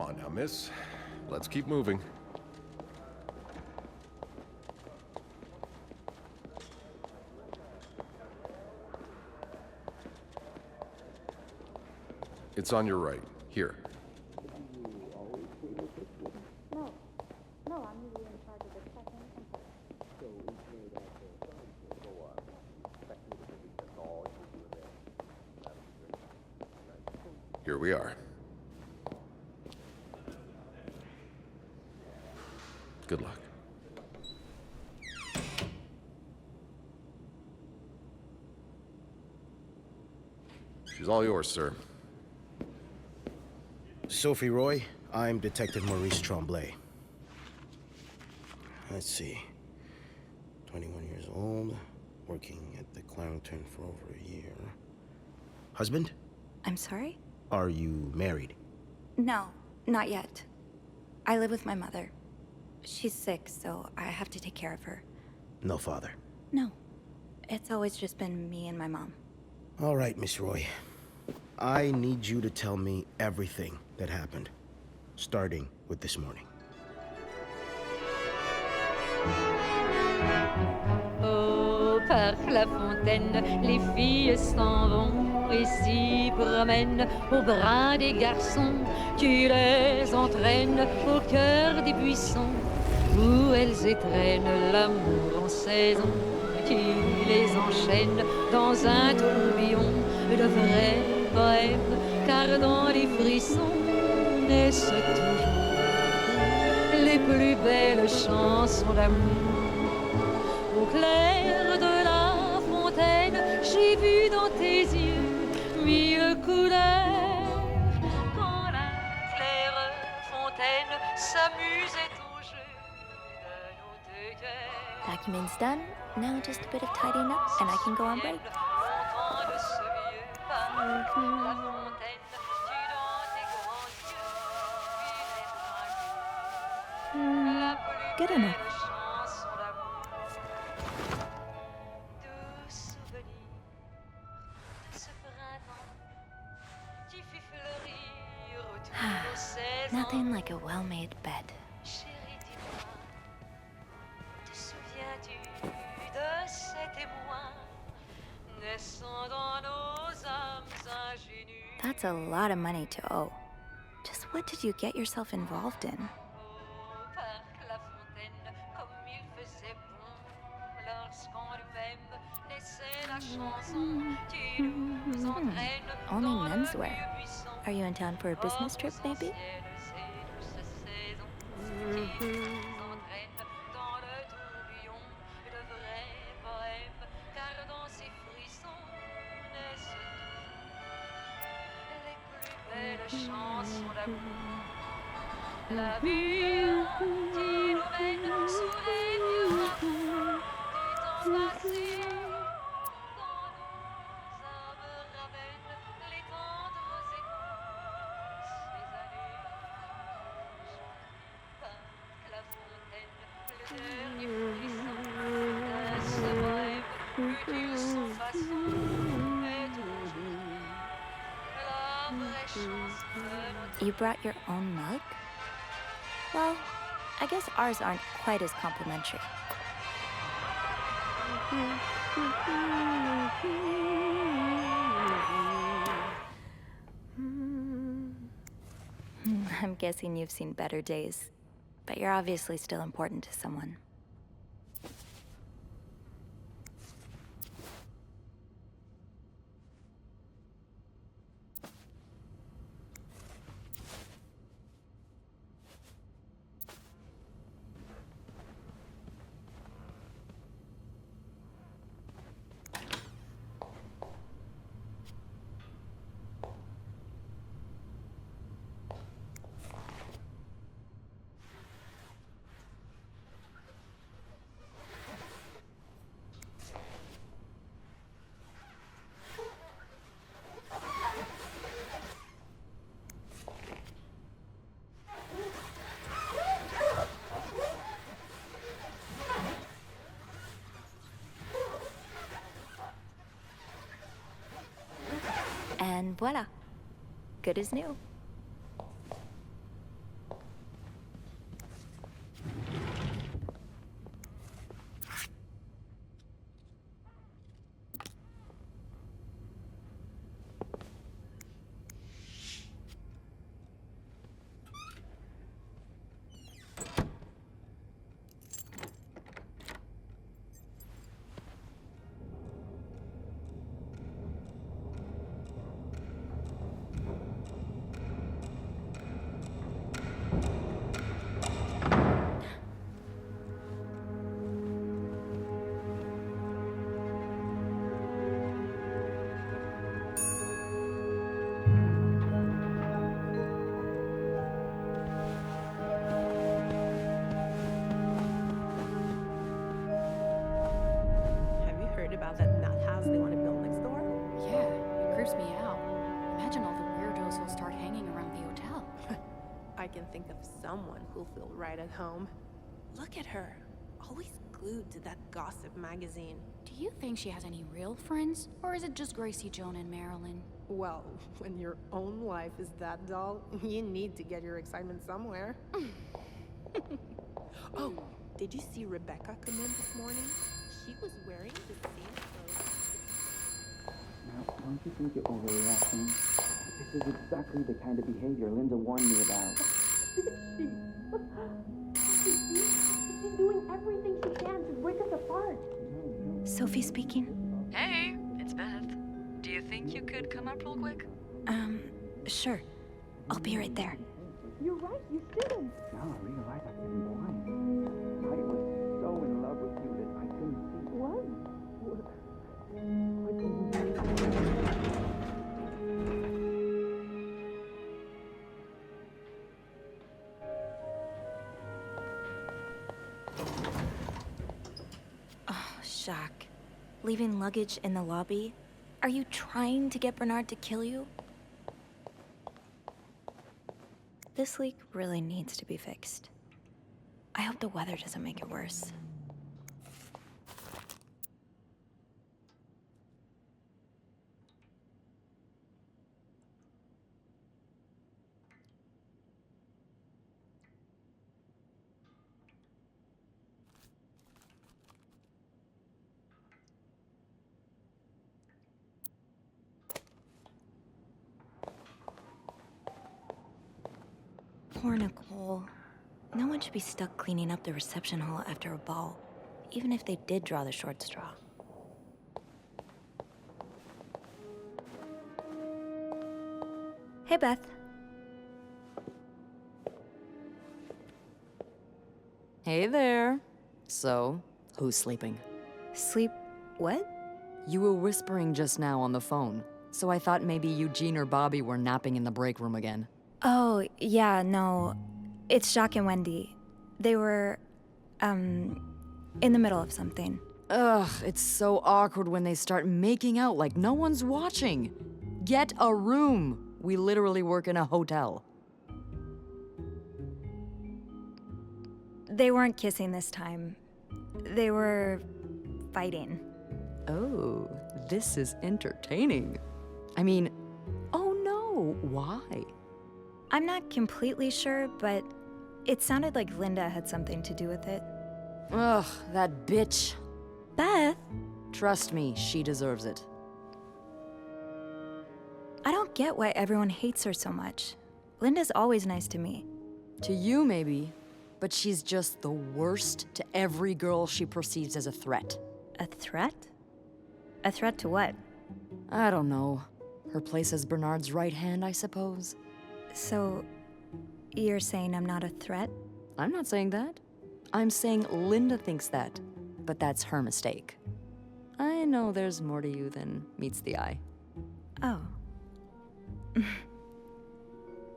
on now, miss. Let's keep moving. It's on your right. Here. No, I'm usually in charge of the checking. Here we are. Good luck. She's all yours, sir. Sophie Roy, I'm Detective Maurice Tremblay. Let's see. 21 years old, working at the Clarendon for over a year. Husband? I'm sorry? Are you married? No, not yet. I live with my mother. She's sick, so I have to take care of her. No father? No. It's always just been me and my mom. All right, Miss Roy. I need you to tell me everything that happened, starting with this morning. Au parc La Fontaine, les filles s'en vont et s'y promènent au bras des garçons. Tu les entraînes au cœur des buissons où elles étrennent l'amour en saison. Tu les enchaînes dans un tourbillon de vrai poème, car dans les frissons naissent toujours les plus belles chansons d'amour. Au clair de la fontaine, j'ai vu dans tes yeux mille couleurs. Quand la claire fontaine s'amusait au jeu de nos deux cœurs. Document's done. Now just a bit of tidying up, and I can go on break. Fontaine de ce vieux parc, la fontaine, tu dans tes grands yeux, puis la plus Good enough. belle chanson d'amour. Doux souvenir de ce printemps qui fit fleurir toutes nos saisons. Nothing like a well-made bed. Chérie, dis-moi, te souviens-tu de cet émoi naissant dans nos âmes ingénues? That's a lot of money to owe. Just what did you get yourself involved in? Au parc La Fontaine, comme il faisait bon lorsqu'on lui-même laissait la chanson. Tu nous entraînes Only dans le menswear. vieux buisson. Are you in town for a business trip, maybe? La vue qui nous mène sous les vieux drapeaux du temps passé. Dans nos âmes ramène les tendres échos, ces années par la fontaine, le dernier frisson de ce rêve, utile sans façon, est toujours la vraie chance de notre. You brought your own mug? Well, I guess ours aren't quite as complimentary. I'm guessing you've seen better days, but you're obviously still important to someone. And voila, good as new. I can think of someone who'll feel right at home. Look at her, always glued to that gossip magazine. Do you think she has any real friends? Or is it just Gracie, Joan, and Marilyn? Well, when your own life is that dull, you need to get your excitement somewhere. Oh, did you see Rebecca come in this morning? She was wearing the same clothes. Now, don't you think you're overreacting? This is exactly the kind of behavior Linda warned me about. She's doing everything she can to break us apart. Sophie speaking. Hey, it's Beth. Do you think you could come up real quick? Sure. I'll be right there. You're right, you shouldn't. Now I realize I've been blind. I was so in love with you that I couldn't see. What? Oh, Jacques. Leaving luggage in the lobby? Are you trying to get Bernard to kill you? This leak really needs to be fixed. I hope the weather doesn't make it worse. Poor Nicole. No one should be stuck cleaning up the reception hall after a ball, even if they did draw the short straw. Hey, Beth. Hey there. So, who's sleeping? Sleep what? You were whispering just now on the phone, so I thought maybe Eugene or Bobby were napping in the break room again. Oh, yeah, no. It's Jacques and Wendy. They were, in the middle of something. Ugh, it's so awkward when they start making out like no one's watching. Get a room. We literally work in a hotel. They weren't kissing this time. They were fighting. Oh, this is entertaining. I mean, oh no, why? I'm not completely sure, but it sounded like Linda had something to do with it. Ugh, that bitch. Beth, Trust me, she deserves it. I don't get why everyone hates her so much. Linda's always nice to me. To you, maybe, but she's just the worst to every girl she perceives as a threat. A threat? A threat to what? I don't know. Her place as Bernard's right hand, I suppose. So, you're saying I'm not a threat? I'm not saying that. I'm saying Linda thinks that, but that's her mistake. I know there's more to you than meets the eye. Oh.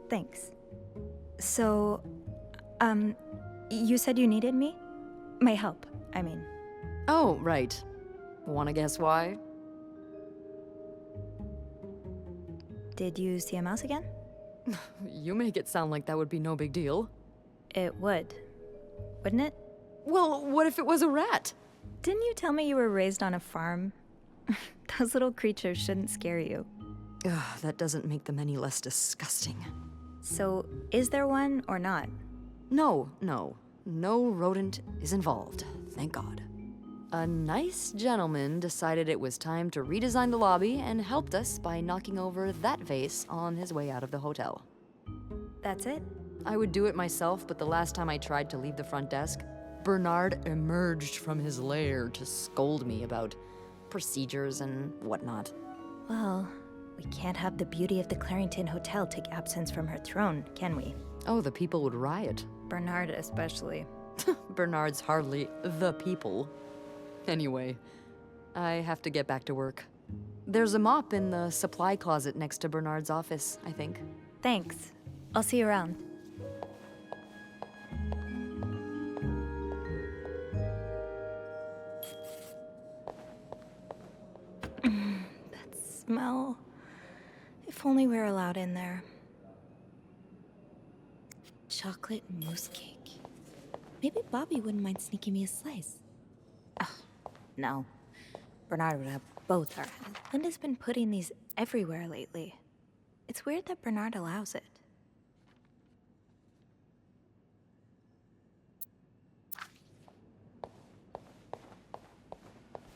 Thanks. So, you said you needed me? My help, I mean. Oh, right. Wanna guess why? Did you see a mouse again? You make it sound like that would be no big deal. It would. Wouldn't it? Well, what if it was a rat? Didn't you tell me you were raised on a farm? Those little creatures shouldn't scare you. Ugh, that doesn't make them any less disgusting. So, is there one or not? No. No rodent is involved, thank God. A nice gentleman decided it was time to redesign the lobby and helped us by knocking over that vase on his way out of the hotel. That's it? I would do it myself, but the last time I tried to leave the front desk, Bernard emerged from his lair to scold me about procedures and whatnot. Well, we can't have the beauty of the Clarington Hotel take absence from her throne, can we? Oh, the people would riot. Bernard especially. Bernard's hardly the people. Anyway, I have to get back to work. There's a mop in the supply closet next to Bernard's office, I think. Thanks. I'll see you around. That smell. If only we were allowed in there. chocolate mousse cake. Maybe Bobby wouldn't mind sneaking me a slice. Oh, no. Bernard would have both our heads. Linda's been putting these everywhere lately. It's weird that Bernard allows it.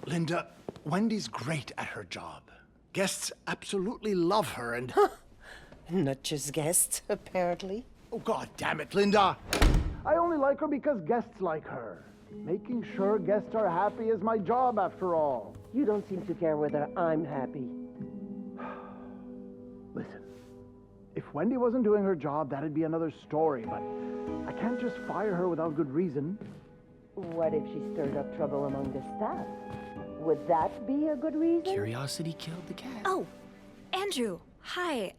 Linda, Wendy's great at her job. Guests absolutely love her and... Not just guests, apparently. Oh, God damn it, Linda! I only like her because guests like her. Making sure guests are happy is my job, after all. You don't seem to care whether I'm happy. Listen, if Wendy wasn't doing her job, that'd be another story, but I can't just fire her without good reason. What if she stirred up trouble among the staff? Would that be a good reason? Curiosity killed the cat. Oh, Andrew, hi.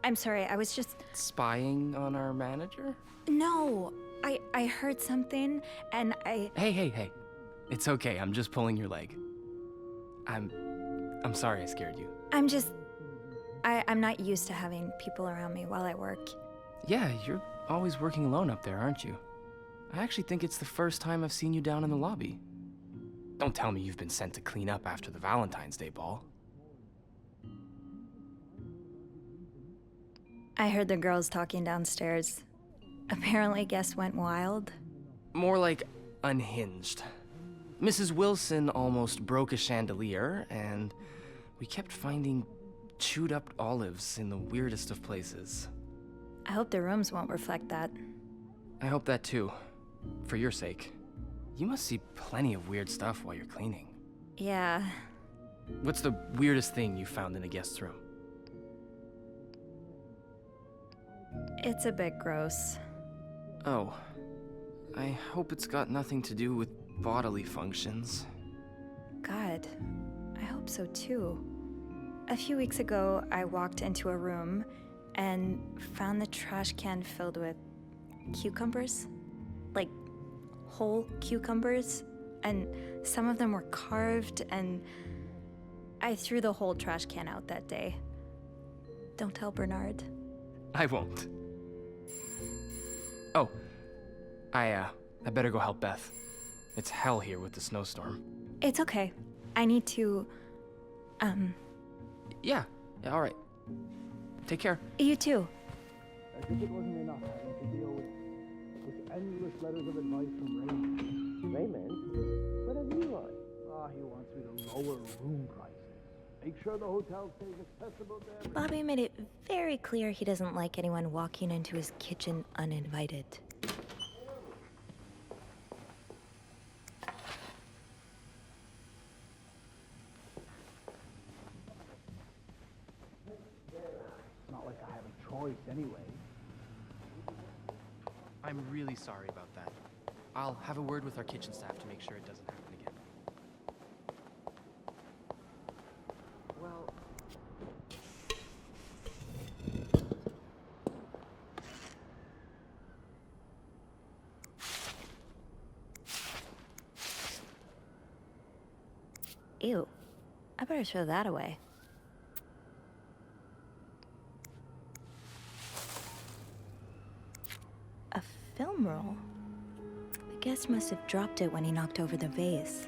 I'm sorry, I was just... Spying on our manager? No, I heard something, and I... Hey. It's okay, I'm just pulling your leg. I'm sorry I scared you. I'm not used to having people around me while I work. Yeah, you're always working alone up there, aren't you? I actually think it's the first time I've seen you down in the lobby. Don't tell me you've been sent to clean up after the Valentine's Day ball. I heard the girls talking downstairs. Apparently guests went wild. More like unhinged. Mrs. Wilson almost broke a chandelier, and we kept finding chewed up olives in the weirdest of places. I hope the rooms won't reflect that. I hope that too. For your sake. You must see plenty of weird stuff while you're cleaning. Yeah. What's the weirdest thing you found in a guest's room? It's a bit gross. Oh. I hope it's got nothing to do with bodily functions. God, I hope so too. A few weeks ago, I walked into a room and found the trash can filled with cucumbers. Like, whole cucumbers. And some of them were carved, and I threw the whole trash can out that day. Don't tell Bernard. I won't. Oh. I better go help Beth. It's hell here with the snowstorm. It's okay. I need to, Yeah, all right. Take care. You too. As if it wasn't enough having to deal with endless letters of advice from Raymond. Raymond? What does he want? He wants me to lower room prices. Make sure the hotel stays accessible to everyone. Bobby made it very clear he doesn't like anyone walking into his kitchen uninvited. It's not like I have a choice anyway. I'm really sorry about that. I'll have a word with our kitchen staff to make sure it doesn't happen again. Well, Ew. I better throw that away. A film roll? The guest must have dropped it when he knocked over the vase.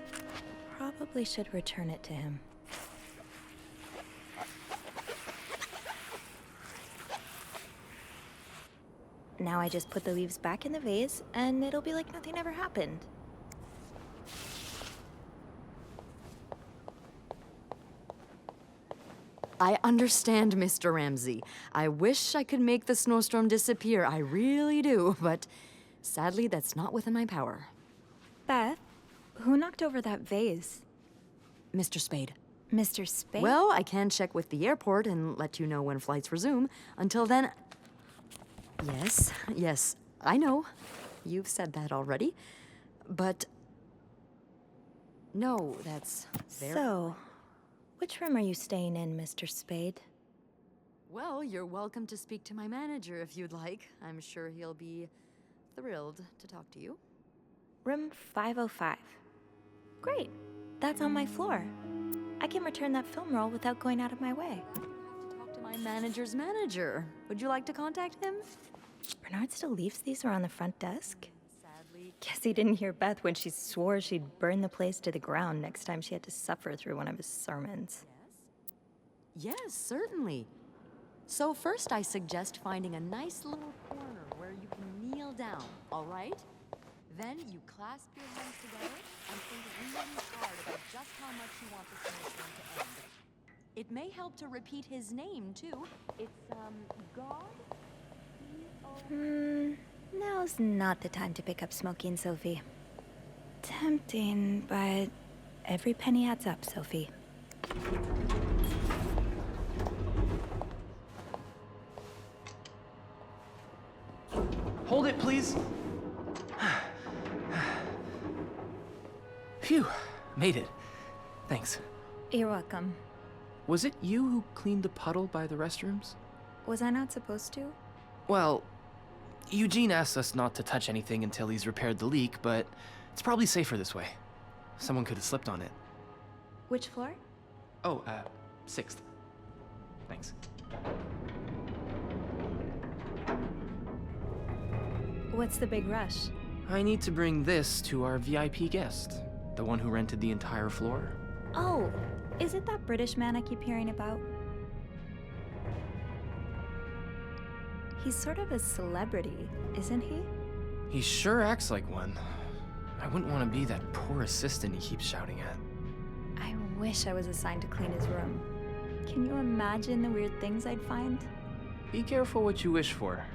Probably should return it to him. Now I just put the leaves back in the vase, and it'll be like nothing ever happened. I understand, Mr. Ramsey. I wish I could make the snowstorm disappear. I really do, but sadly, that's not within my power. Beth, who knocked over that vase? Mr. Spade. Mr. Spade? Well, I can check with the airport and let you know when flights resume. Until then... Yes, I know. You've said that already. But... No, that's very... So, which room are you staying in, Mr. Spade? Well, you're welcome to speak to my manager if you'd like. I'm sure he'll be thrilled to talk to you. Room 505. Great. That's on my floor. I can return that film roll without going out of my way. I have to talk to my manager's manager. Would you like to contact him? Bernard still leaves these around the front desk? Sadly. Guess he didn't hear Beth when she swore she'd burn the place to the ground next time she had to suffer through one of his sermons. Yes, certainly. So first I suggest finding a nice little corner where you can kneel down, all right? Then you clasp your hands together and think really hard about just how much you want this snowstorm to end. It may help to repeat his name, too. It's, God? Now's not the time to pick up smoking, Sophie. Tempting, but every penny adds up, Sophie. Hold it, please. Phew, made it. Thanks. You're welcome. Was it you who cleaned the puddle by the restrooms? Was I not supposed to? Well, Eugene asked us not to touch anything until he's repaired the leak, but it's probably safer this way. Someone could have slipped on it. Which floor? Oh, 6th. Thanks. What's the big rush? I need to bring this to our VIP guest, the one who rented the entire floor. Oh, is it that British man I keep hearing about? He's sort of a celebrity, isn't he? He sure acts like one. I wouldn't want to be that poor assistant he keeps shouting at. I wish I was assigned to clean his room. Can you imagine the weird things I'd find? Be careful what you wish for.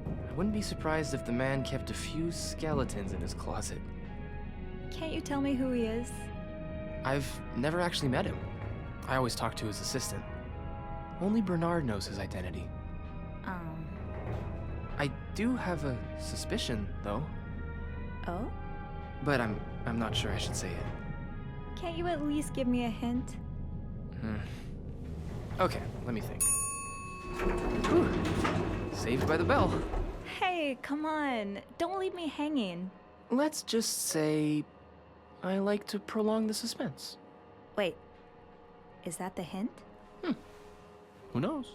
I wouldn't be surprised if the man kept a few skeletons in his closet. Can't you tell me who he is? I've never actually met him. I always talk to his assistant. Only Bernard knows his identity. I do have a suspicion, though. Oh? But I'm not sure I should say it. Can't you at least give me a hint? Okay, let me think. Whew. Saved by the bell. Hey, come on. Don't leave me hanging. Let's just say I like to prolong the suspense. Wait, is that the hint? Who knows?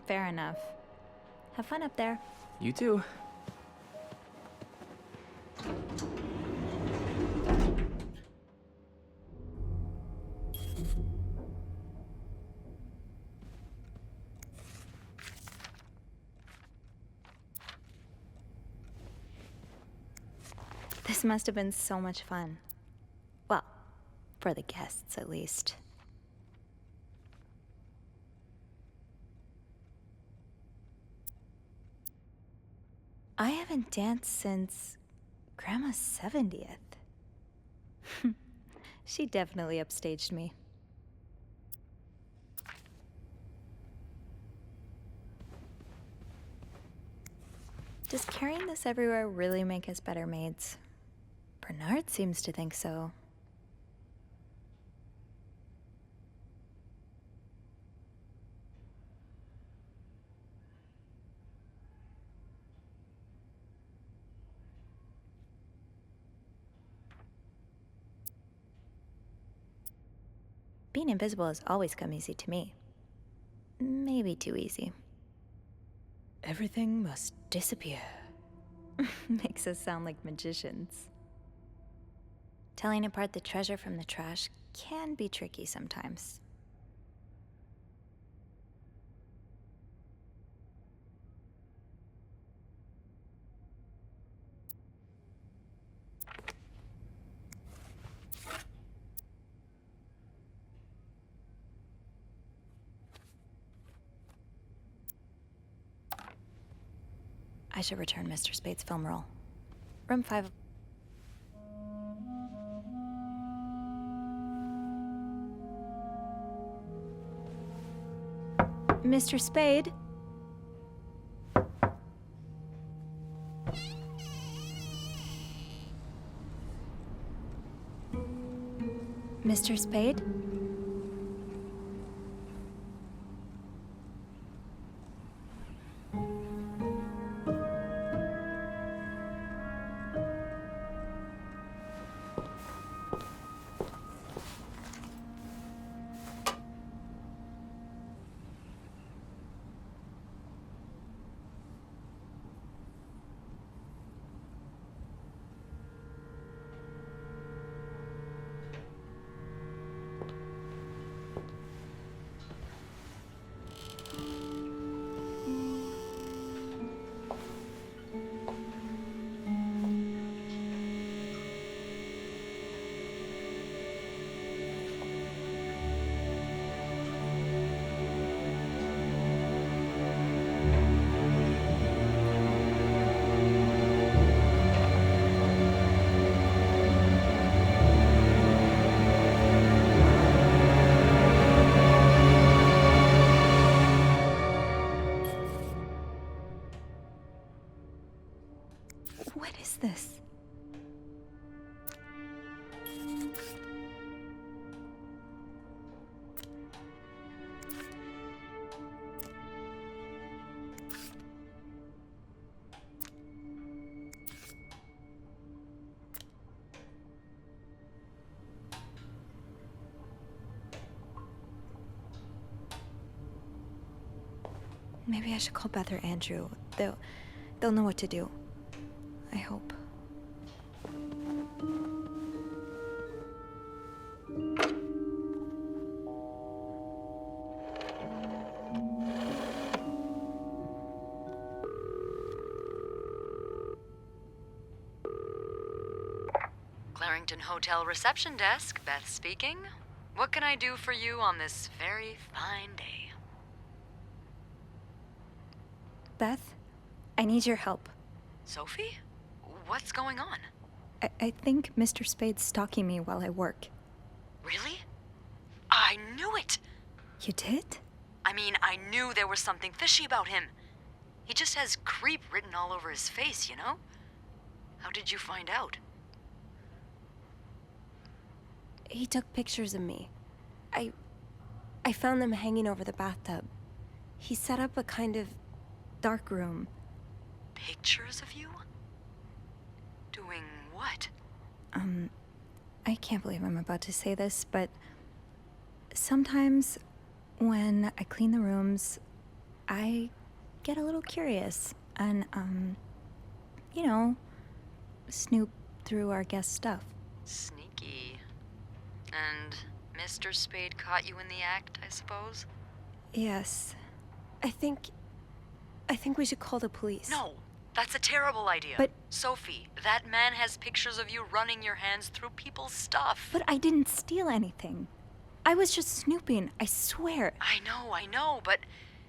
Fair enough. Have fun up there. You too. This must have been so much fun. Well, for the guests, at least. I haven't danced since Grandma's 70th. She definitely upstaged me. Does carrying this everywhere really make us better maids? Bernard seems to think so. Being invisible has always come easy to me. Maybe too easy. Everything must disappear. Makes us sound like magicians. Telling apart the treasure from the trash can be tricky sometimes. I should return Mr. Spade's film roll. Room 5. Mr. Spade? Mr. Spade? What is this? Maybe I should call Beth or Andrew. They'll know what to do. I hope. Clarington Hotel reception desk, Beth speaking. What can I do for you on this very fine day? Beth, I need your help. Sophie? What's going on? I think Mr. Spade's stalking me while I work. Really? I knew it! You did? I mean, I knew there was something fishy about him. He just has creep written all over his face, you know? How did you find out? He took pictures of me. I found them hanging over the bathtub. He set up a kind of dark room. Pictures of you? Doing what? I can't believe I'm about to say this, but sometimes when I clean the rooms, I get a little curious and, snoop through our guest stuff. Sneaky. And Mr. Spade caught you in the act, I suppose? Yes. I think we should call the police. No, that's a terrible idea. But- Sophie, that man has pictures of you running your hands through people's stuff. But I didn't steal anything. I was just snooping, I swear. I know, but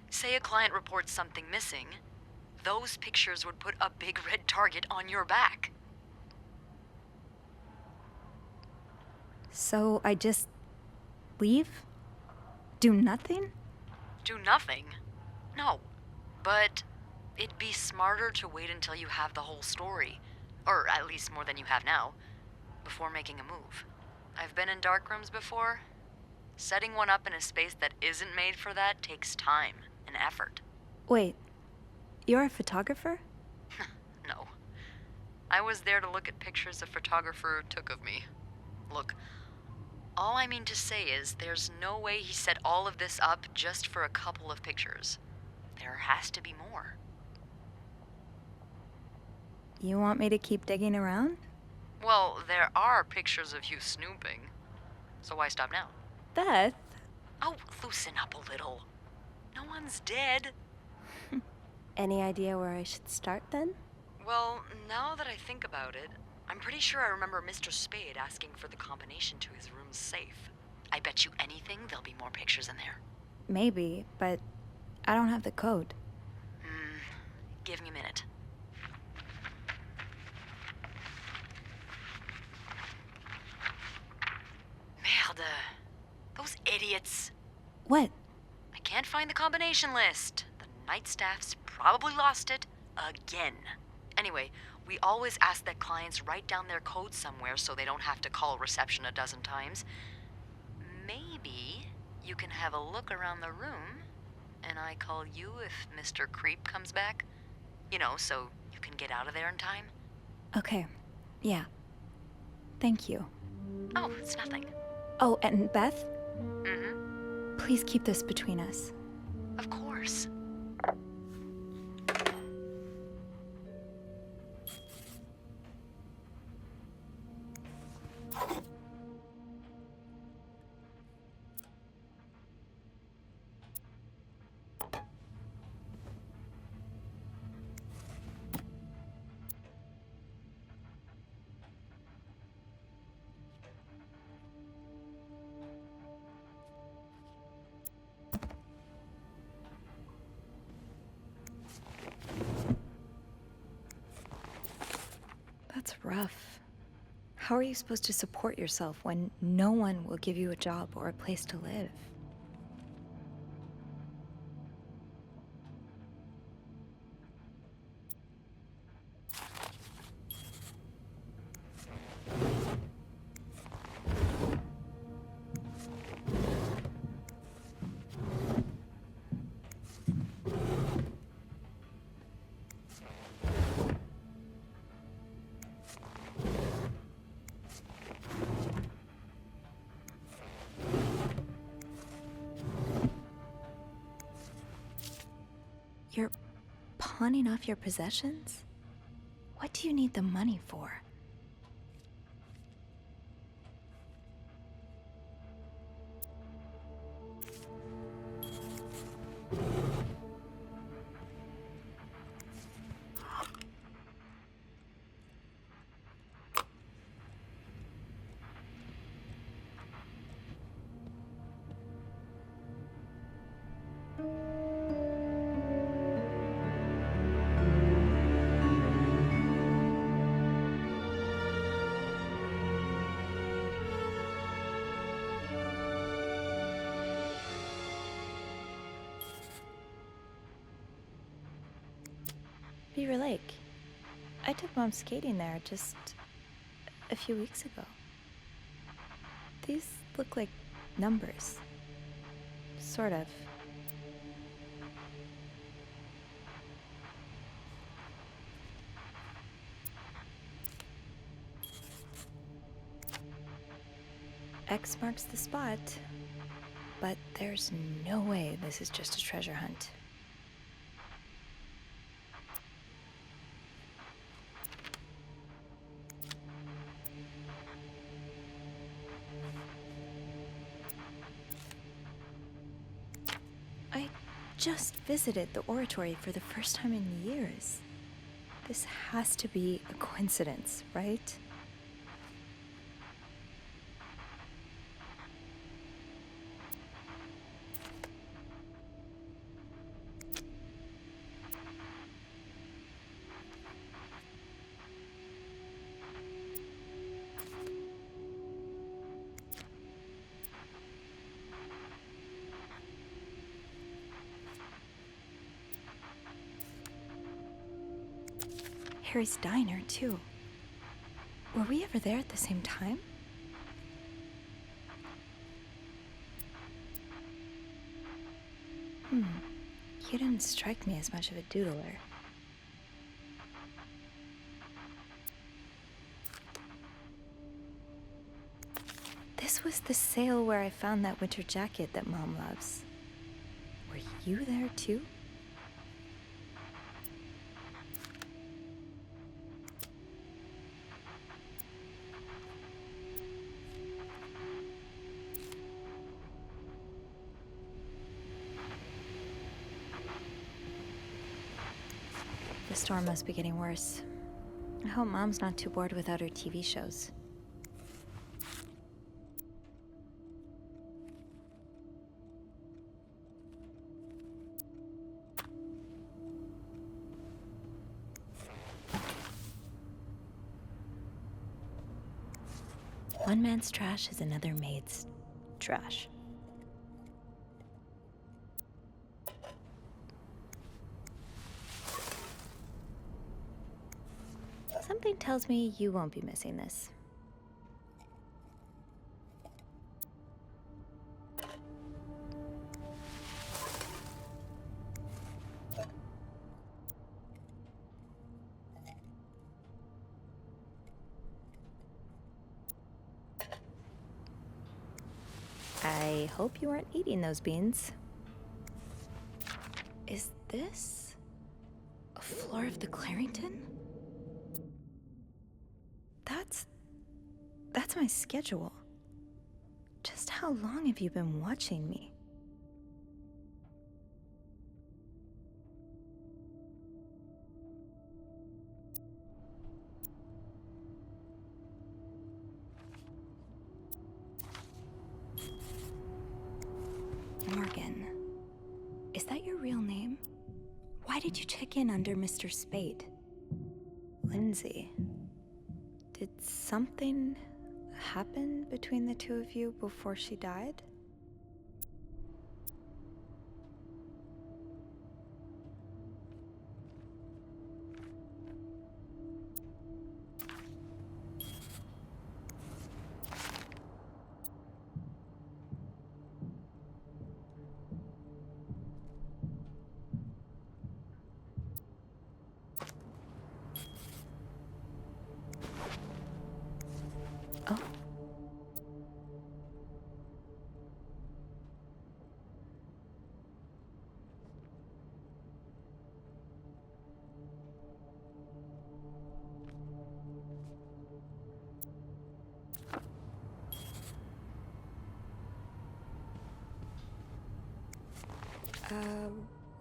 say a client reports something missing, those pictures would put a big red target on your back. So I just leave? Do nothing? Do nothing? No. But it'd be smarter to wait until you have the whole story. Or at least more than you have now. Before making a move. I've been in dark rooms before. Setting one up in a space that isn't made for that takes time and effort. Wait, you're a photographer? No. I was there to look at pictures a photographer took of me. Look, all I mean to say is there's no way he set all of this up just for a couple of pictures. There has to be more. You want me to keep digging around? Well, there are pictures of you snooping. So why stop now? Beth? Oh, loosen up a little. No one's dead. Any idea where I should start then? Well, now that I think about it, I'm pretty sure I remember Mr. Spade asking for the combination to his room's safe. I bet you anything there'll be more pictures in there. Maybe, but I don't have the code. Give me a minute. Merde. Those idiots. What? I can't find the combination list. The night staff's probably lost it again. Anyway, we always ask that clients write down their code somewhere so they don't have to call reception a dozen times. Maybe you can have a look around the room, and I call you if Mr. Creep comes back. You know, so you can get out of there in time. Okay, yeah. Thank you. Oh, it's nothing. Oh, and Beth? Mm-hmm. Please keep this between us. Of course. That's rough. How are you supposed to support yourself when no one will give you a job or a place to live? You're pawning off your possessions? What do you need the money for? Beaver Lake. I took Mom skating there just a few weeks ago. These look like numbers. Sort of. X marks the spot, but there's no way this is just a treasure hunt. I just visited the oratory for the first time in years. This has to be a coincidence, right? Harry's diner, too. Were we ever there at the same time? He didn't strike me as much of a doodler. This was the sale where I found that winter jacket that Mom loves. Were you there, too? The storm must be getting worse. I hope Mom's not too bored without her TV shows. One man's trash is another maid's trash. Something tells me you won't be missing this. I hope you aren't eating those beans. Is this a floor of the Clarington? That's my schedule. Just how long have you been watching me? Morgan, is that your real name? Why did you check in under Mr. Spade? Lindsay, did something happen between the two of you before she died?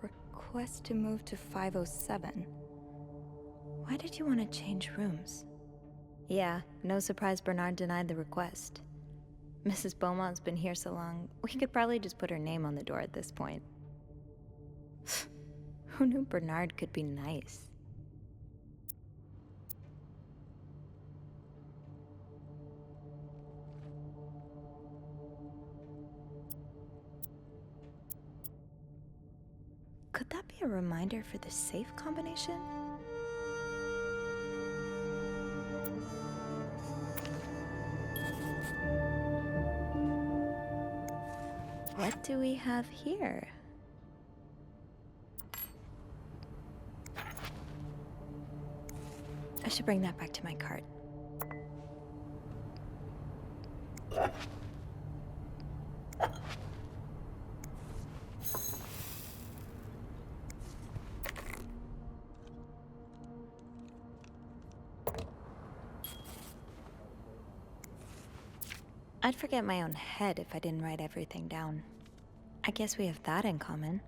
Request to move to 507. Why did you want to change rooms? Yeah, no surprise Bernard denied the request. Mrs. Beaumont's been here so long, we could probably just put her name on the door at this point. Who knew Bernard could be nice? Could that be a reminder for the safe combination? What do we have here? I should bring that back to my cart. I'd forget my own head if I didn't write everything down. I guess we have that in common.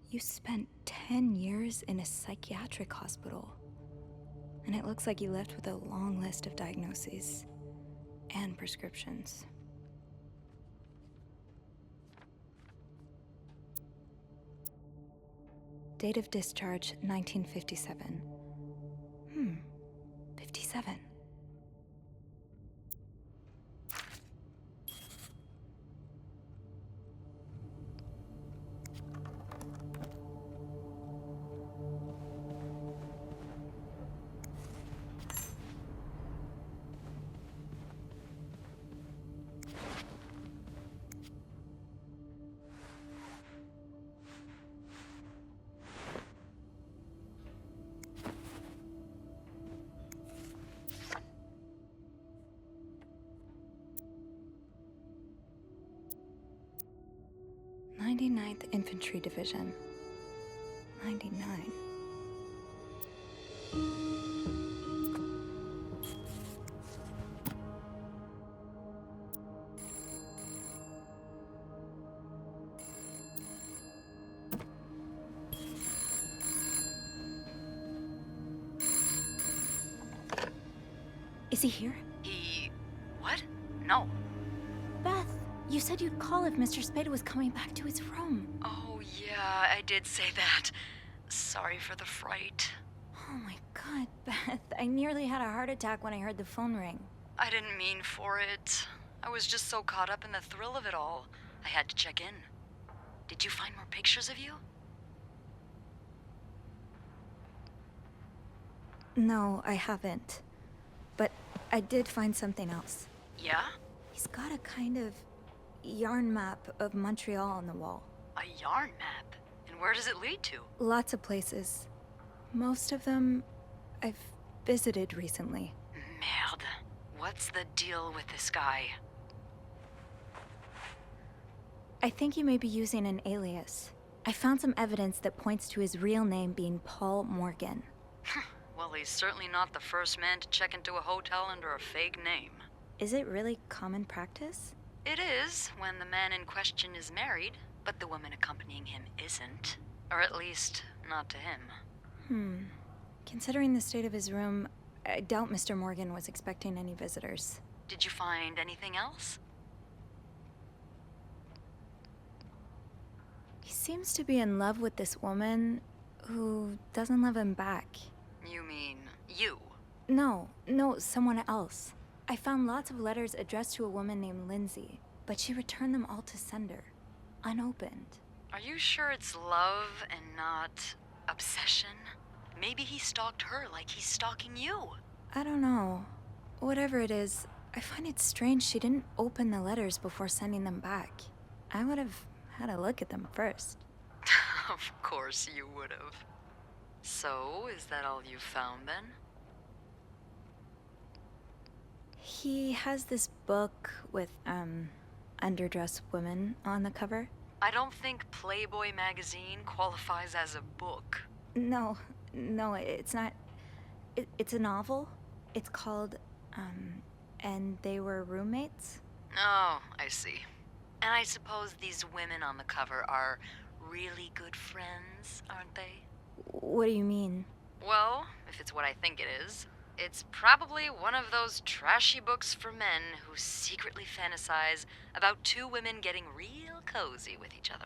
You spent 10 years in a psychiatric hospital. And it looks like you left with a long list of diagnoses and prescriptions. Date of discharge, 1957. 57. "99th Infantry Division. 99. Is he here? What? No. Beth, you said you'd call if Mr. Spade was coming back to his room. Oh, yeah, I did say that. Sorry for the fright. Oh my god, Beth. I nearly had a heart attack when I heard the phone ring. I didn't mean for it. I was just so caught up in the thrill of it all. I had to check in. Did you find more pictures of you? No, I haven't. But I did find something else. Yeah? He's got a kind of yarn map of Montreal on the wall. A yarn map? And where does it lead to? Lots of places. Most of them I've visited recently. Merde. What's the deal with this guy? I think he may be using an alias. I found some evidence that points to his real name being Paul Morgan. Well, he's certainly not the first man to check into a hotel under a fake name. Is it really common practice? It is, when the man in question is married, but the woman accompanying him isn't. Or at least, not to him. Considering the state of his room, I doubt Mr. Morgan was expecting any visitors. Did you find anything else? He seems to be in love with this woman who doesn't love him back. You mean you? No, someone else. I found lots of letters addressed to a woman named Lindsay, but she returned them all to sender, unopened. Are you sure it's love and not obsession? Maybe he stalked her like he's stalking you. I don't know. Whatever it is, I find it strange she didn't open the letters before sending them back. I would have had a look at them first. Of course you would have. So, is that all you found then? He has this book with, underdressed women on the cover. I don't think Playboy magazine qualifies as a book. No, it's not. It's a novel. It's called, And They Were Roommates. Oh, I see. And I suppose these women on the cover are really good friends, aren't they? What do you mean? Well, if it's what I think it is, it's probably one of those trashy books for men who secretly fantasize about two women getting real cozy with each other.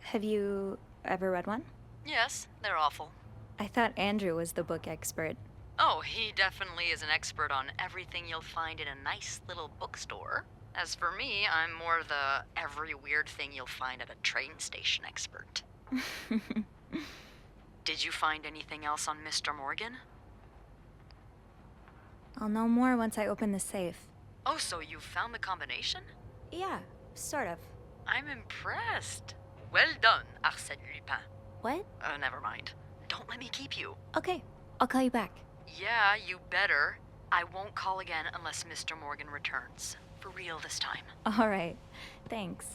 Have you ever read one? Yes, they're awful. I thought Andrew was the book expert. Oh, he definitely is an expert on everything you'll find in a nice little bookstore. As for me, I'm more the every weird thing you'll find at a train station expert. Did you find anything else on Mr. Morgan? I'll know more once I open the safe. Oh, so you found the combination? Yeah, sort of. I'm impressed. Well done, Arsène Lupin. What? Never mind. Don't let me keep you. Okay, I'll call you back. Yeah, you better. I won't call again unless Mr. Morgan returns. For real this time. All right, thanks.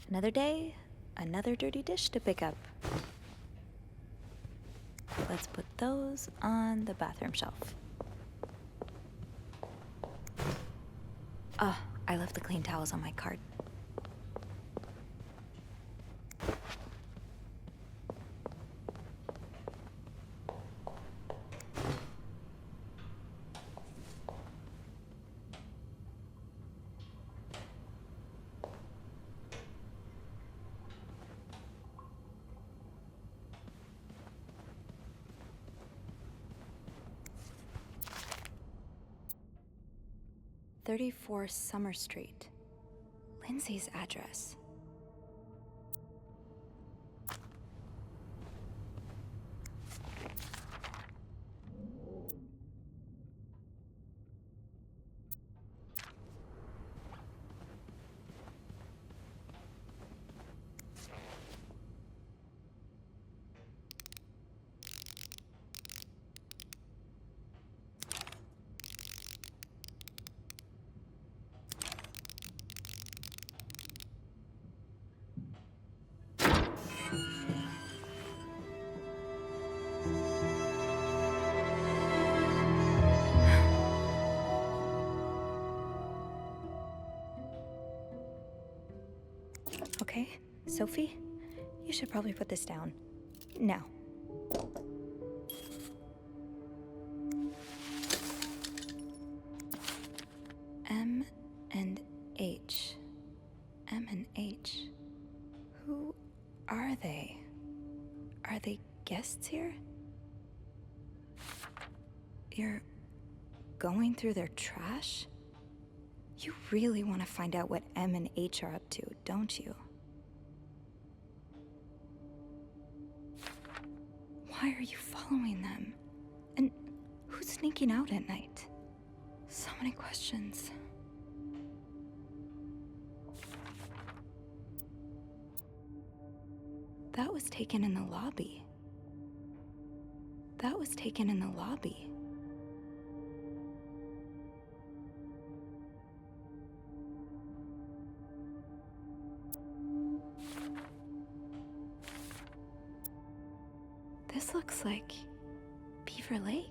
Another day, another dirty dish to pick up. Let's put those on the bathroom shelf. Oh, I left the clean towels on my cart. "34 Summer Street. Lindsay's address. Okay, Sophie, you should probably put this down. Now. M and H. M and H. Who are they? Are they guests here? You're going through their trash? You really want to find out what M and H are up to, don't you? Why are you following them? And who's sneaking out at night? So many questions. That was taken in the lobby. That was taken in the lobby. This looks like Beaver Lake.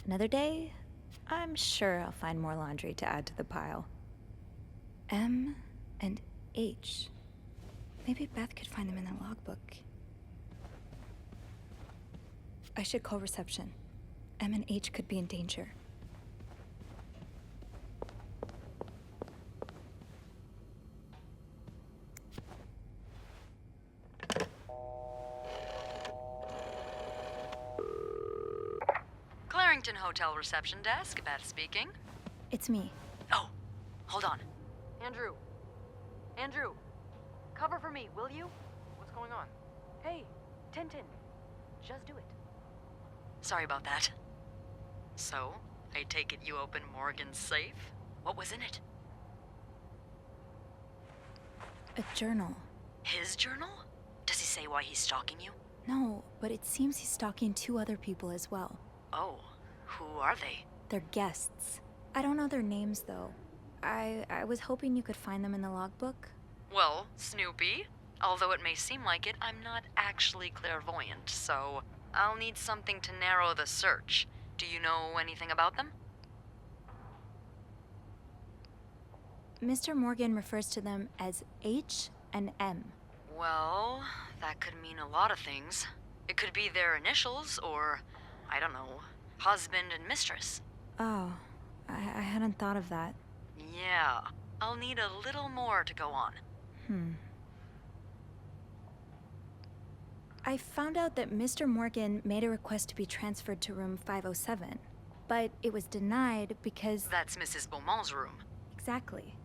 Another day, I'm sure I'll find more laundry to add to the pile. M and H. Maybe Beth could find them in the logbook. I should call reception. M and H could be in danger. Clarington Hotel reception desk, Beth speaking. It's me. Oh, hold on. Andrew. Andrew. Cover for me, will you? What's going on? Hey, Tintin. Just do it. Sorry about that. So, I take it you opened Morgan's safe? What was in it? A journal. His journal? Does he say why he's stalking you? No, but it seems he's stalking 2 other people as well. Oh, who are they? They're guests. I don't know their names, though. I was hoping you could find them in the logbook. Well, Snoopy, although it may seem like it, I'm not actually clairvoyant, so I'll need something to narrow the search. Do you know anything about them? Mr. Morgan refers to them as H and M. Well, that could mean a lot of things. It could be their initials, or, I don't know, husband and mistress. Oh, I hadn't thought of that. Yeah, I'll need a little more to go on. I found out that Mr. Morgan made a request to be transferred to room 507, but it was denied because... That's Mrs. Beaumont's room. Exactly.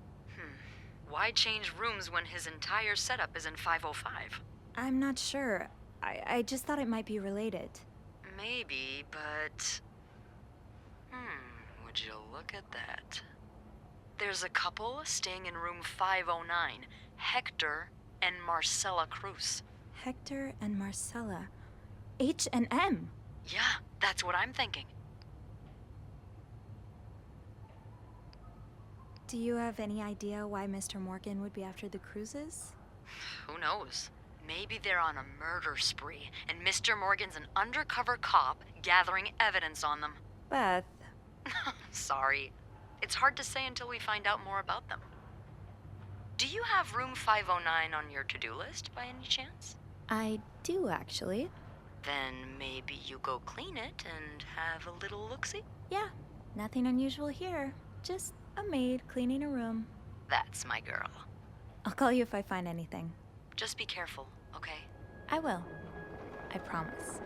Why change rooms when his entire setup is in 505? I'm not sure. I just thought it might be related. Maybe, but... would you look at that? There's a couple staying in room 509, Hector and Marcella Cruz. Hector and Marcella. H and M. Yeah, that's what I'm thinking. Do you have any idea why Mr. Morgan would be after the cruises? Who knows? Maybe they're on a murder spree, and Mr. Morgan's an undercover cop gathering evidence on them. Beth, Sorry. It's hard to say until we find out more about them. Do you have room 509 on your to-do list by any chance? I do actually. Then maybe you go clean it and have a little look-see? Yeah, nothing unusual here. Just a maid cleaning a room. That's my girl. I'll call you if I find anything. Just be careful, okay? I will. I promise.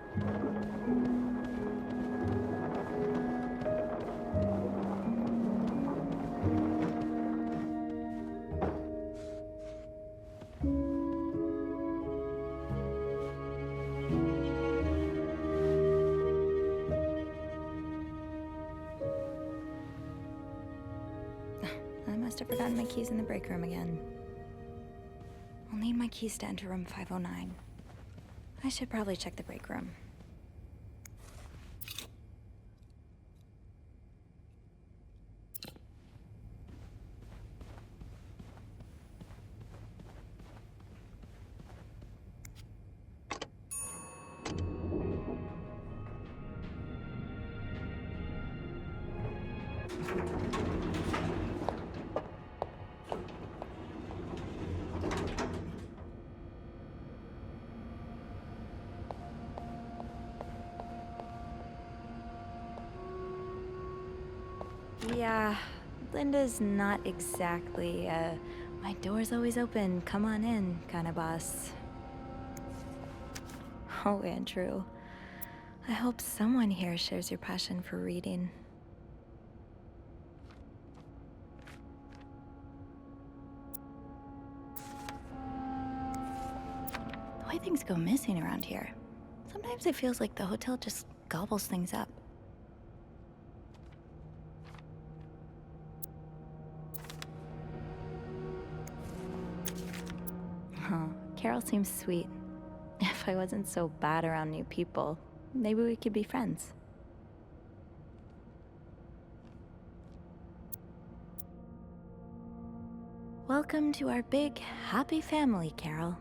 I must have forgotten my keys in the break room again. I'll need my keys to enter room 509. I should probably check the break room. Yeah, Linda's not exactly, my door's always open, come on in kind of boss. Oh, Andrew. I hope someone here shares your passion for reading. The way things go missing around here, sometimes it feels like the hotel just gobbles things up. Oh, Carol seems sweet. If I wasn't so bad around new people, maybe we could be friends. Welcome to our big, happy family, Carol.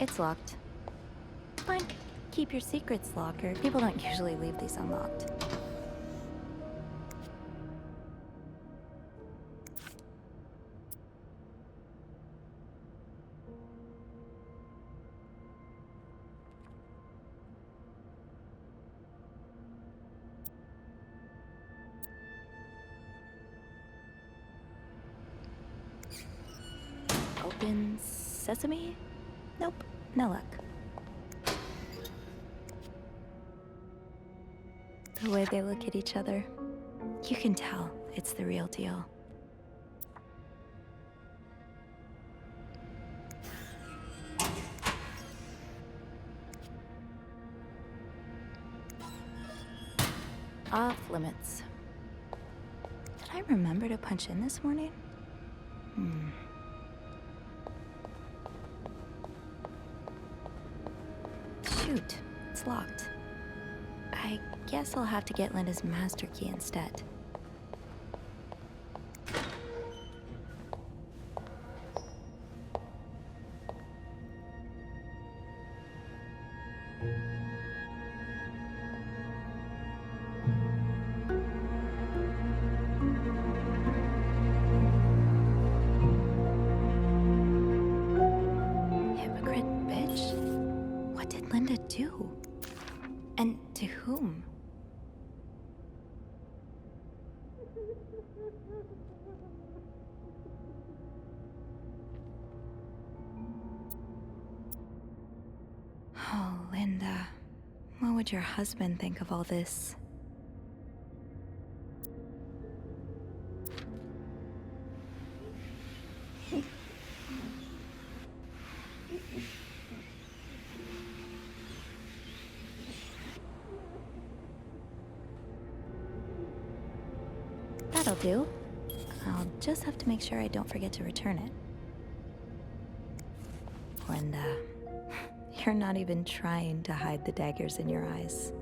It's locked. Fine. Keep your secrets, locker. People don't usually leave these unlocked. Open sesame? Nope, no luck. The way they look at each other, you can tell it's the real deal. Off limits. Did I remember to punch in this morning? Shoot, it's locked. I guess I'll have to get Linda's master key instead. Hypocrite bitch. What did Linda do? And to whom? Oh, Linda. What would your husband think of all this? That'll do. I'll just have to make sure I don't forget to return it. Linda, you're not even trying to hide the daggers in your eyes.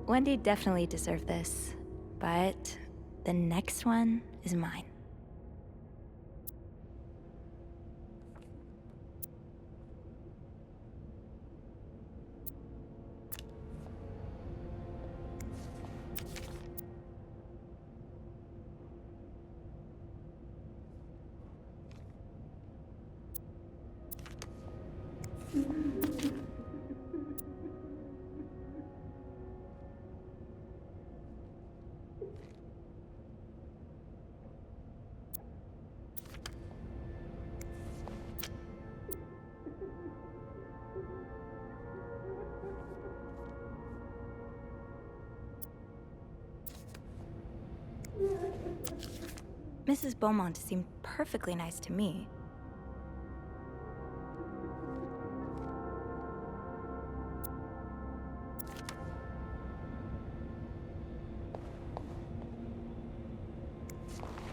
Wendy definitely deserved this, but the next one is mine. Mrs. Beaumont seemed perfectly nice to me.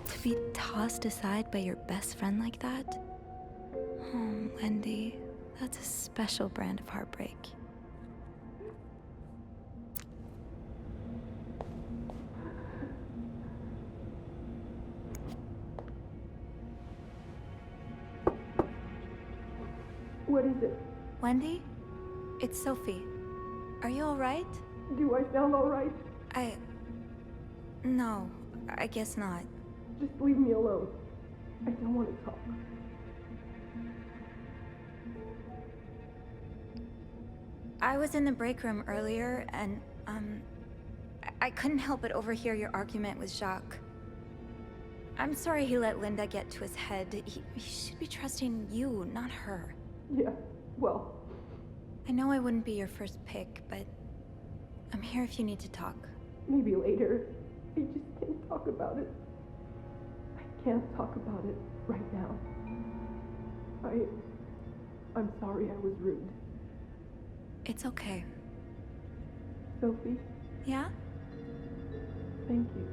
To be tossed aside by your best friend like that? Oh, Wendy, that's a special brand of heartbreak. What is it? Wendy? It's Sophie. Are you alright? Do I sound all right? No, I guess not. Just leave me alone. I don't want to talk. I was in the break room earlier, and, I couldn't help but overhear your argument with Jacques. I'm sorry he let Linda get to his head. He should be trusting you, not her. Yeah, well, I know I wouldn't be your first pick, but I'm here if you need to talk. maybe later. I just can't talk about it. I can't talk about it right now. I'm sorry I was rude. It's okay. Sophie, Yeah? thank you.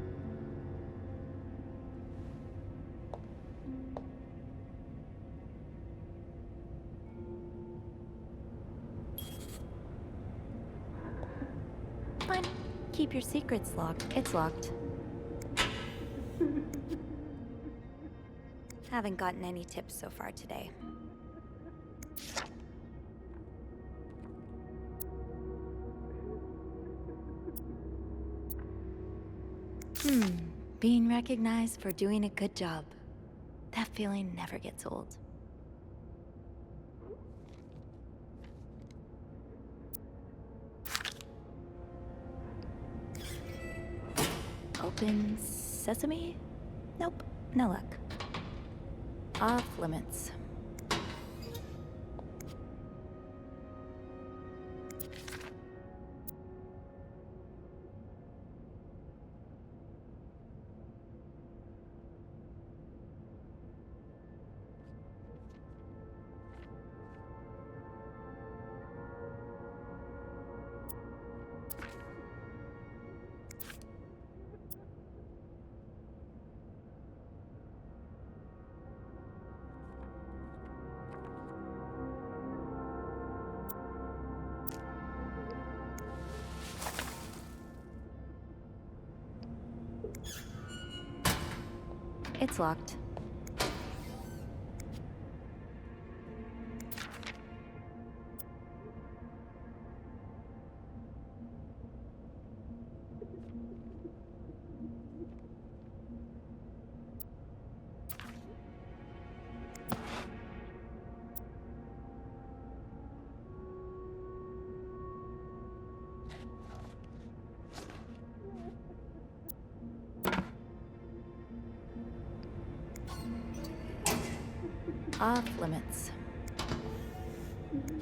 Fine. Keep your secrets locked. It's locked. Haven't gotten any tips so far today. Being recognized for doing a good job. That feeling never gets old. Open sesame? Nope, no luck. Off limits. It's locked. Off limits.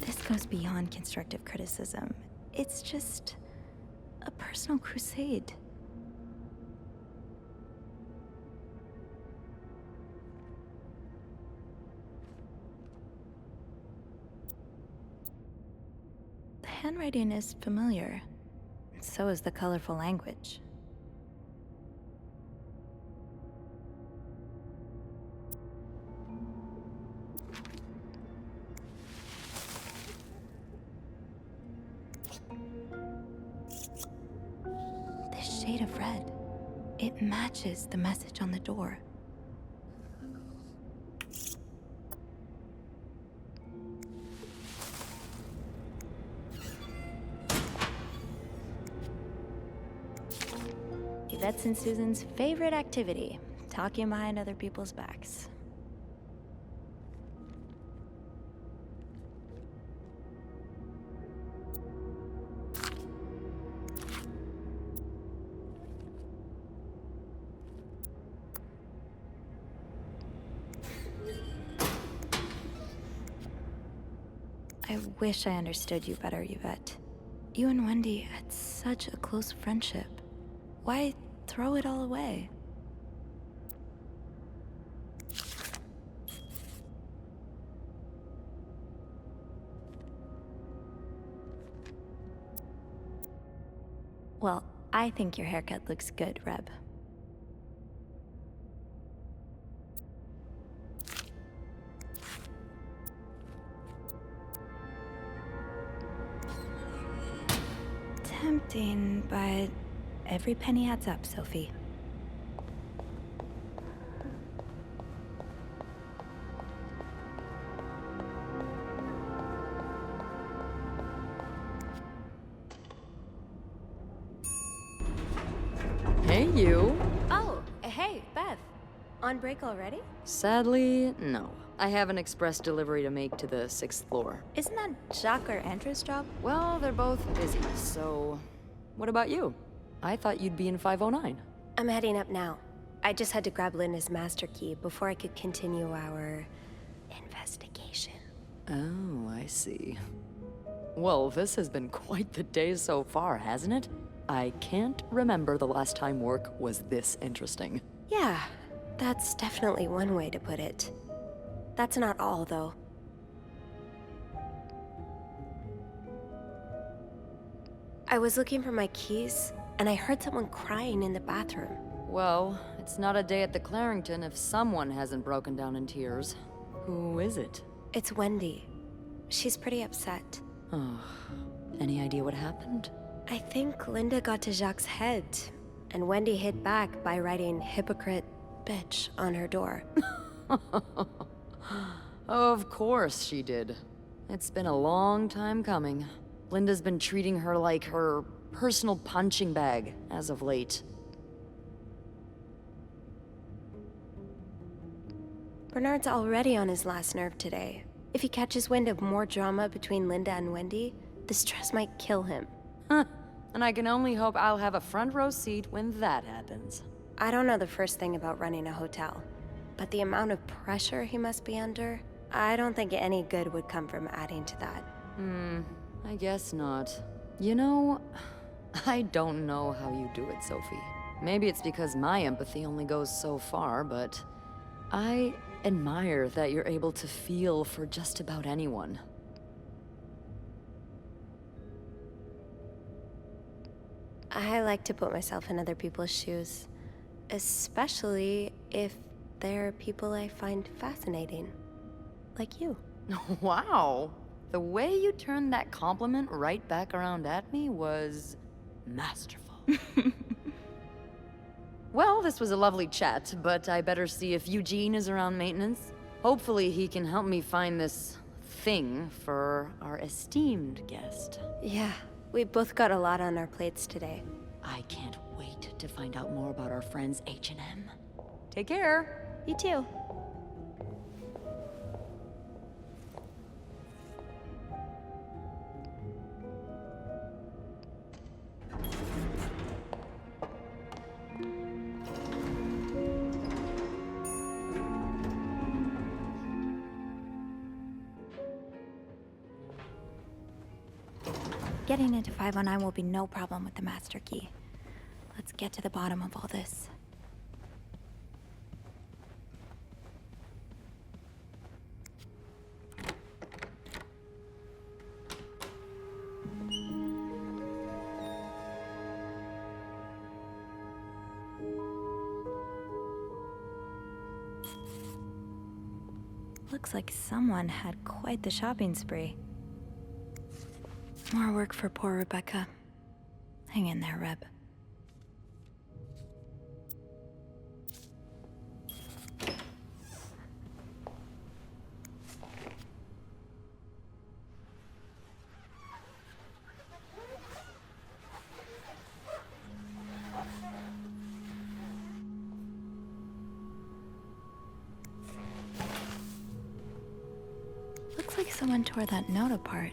This goes beyond constructive criticism. It's just a personal crusade. The handwriting is familiar. So is the colorful language. It matches the message on the door. Yvette's and Susan's favorite activity, talking behind other people's backs. I wish I understood you better, Yvette. You and Wendy had such a close friendship. Why throw it all away? Well, I think your haircut looks good, Reb. Tempting, but every penny adds up, Sophie. Hey, you. Oh, hey, Beth. On break already? Sadly, no. I have an express delivery to make to the 6th floor. Isn't that Jacques or Andrew's job? Well, they're both busy, so... What about you? I thought you'd be in 509. I'm heading up now. I just had to grab Linda's master key before I could continue our investigation. Oh, I see. Well, this has been quite the day so far, hasn't it? I can't remember the last time work was this interesting. Yeah, that's definitely one way to put it. That's not all, though. I was looking for my keys, and I heard someone crying in the bathroom. Well, it's not a day at the Clarington if someone hasn't broken down in tears. Who is it? It's Wendy. She's pretty upset. Oh, any idea what happened? I think Linda got to Jacques' head, and Wendy hit back by writing "hypocrite bitch" on her door. Of course she did. It's been a long time coming. Linda's been treating her like her personal punching bag as of late. Bernard's already on his last nerve today. If he catches wind of more drama between Linda and Wendy, the stress might kill him. Huh. And I can only hope I'll have a front row seat when that happens. I don't know the first thing about running a hotel, but the amount of pressure he must be under, I don't think any good would come from adding to that. I guess not. You know, I don't know how you do it, Sophie. Maybe it's because my empathy only goes so far, but I admire that you're able to feel for just about anyone. I like to put myself in other people's shoes, especially if they're people I find fascinating, like you. Wow! The way you turned that compliment right back around at me was masterful. Well, this was a lovely chat, but I better see if Eugene is around maintenance. Hopefully he can help me find this thing for our esteemed guest. Yeah, we both got a lot on our plates today. I can't wait to find out more about our friends H&M. Take care. You too. Getting into 509 will be no problem with the master key. Let's get to the bottom of all this. Looks like someone had quite the shopping spree. More work for poor Rebecca. Hang in there, Reb. someone tore that note apart,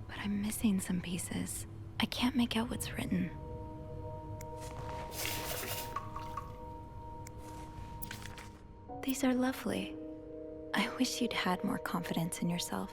but I'm missing some pieces. I can't make out what's written. These are lovely. I wish you'd had more confidence in yourself.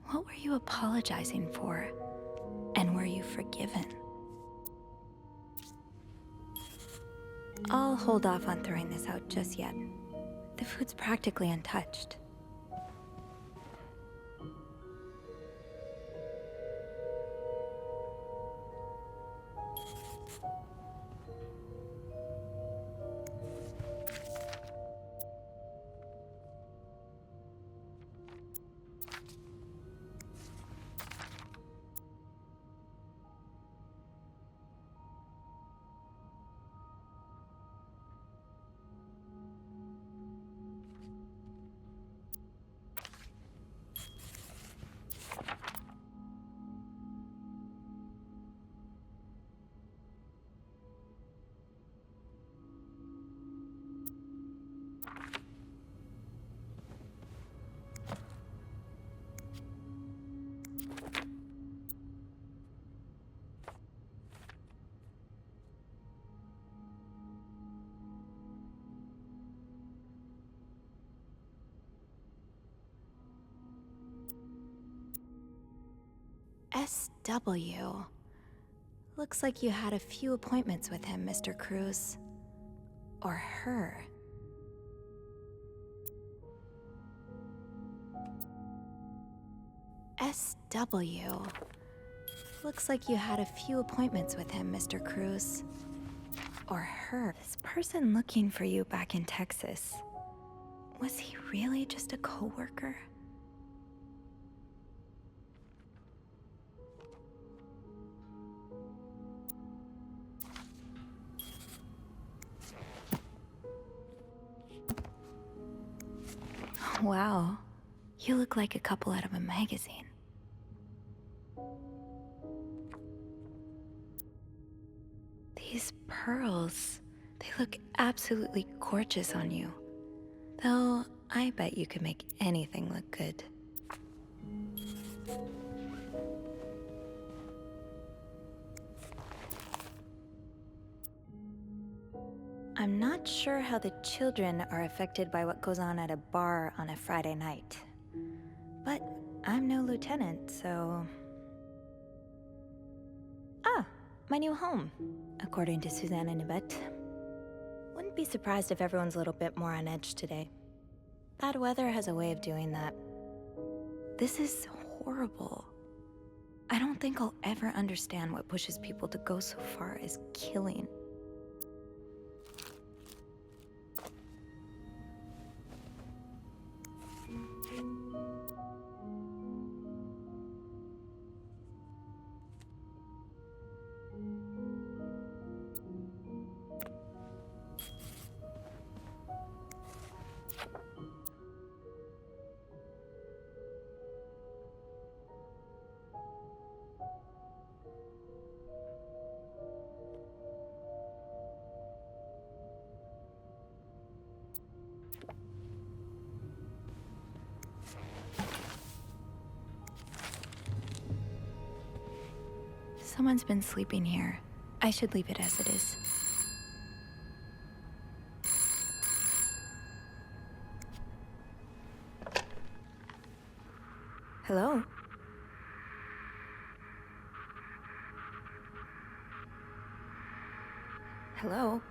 What were you apologizing for? And were you forgiven? I'll hold off on throwing this out just yet. The food's practically untouched. SW. Looks like you had a few appointments with him, Mr. Cruz. Or her. SW. Looks like you had a few appointments with him, Mr. Cruz. Or her. This person looking for you back in Texas. Was he really just a coworker? Wow, you look like a couple out of a magazine. These pearls, they look absolutely gorgeous on you. Though, I bet you could make anything look good. I'm not sure how the children are affected by what goes on at a bar on a Friday night. But I'm no lieutenant, so... Ah, my new home, according to Suzanne and Yvette. Wouldn't be surprised if everyone's a little bit more on edge today. Bad weather has a way of doing that. This is horrible. I don't think I'll ever understand what pushes people to go so far as killing. Someone's been sleeping here. I should leave it as it is. Hello? Hello?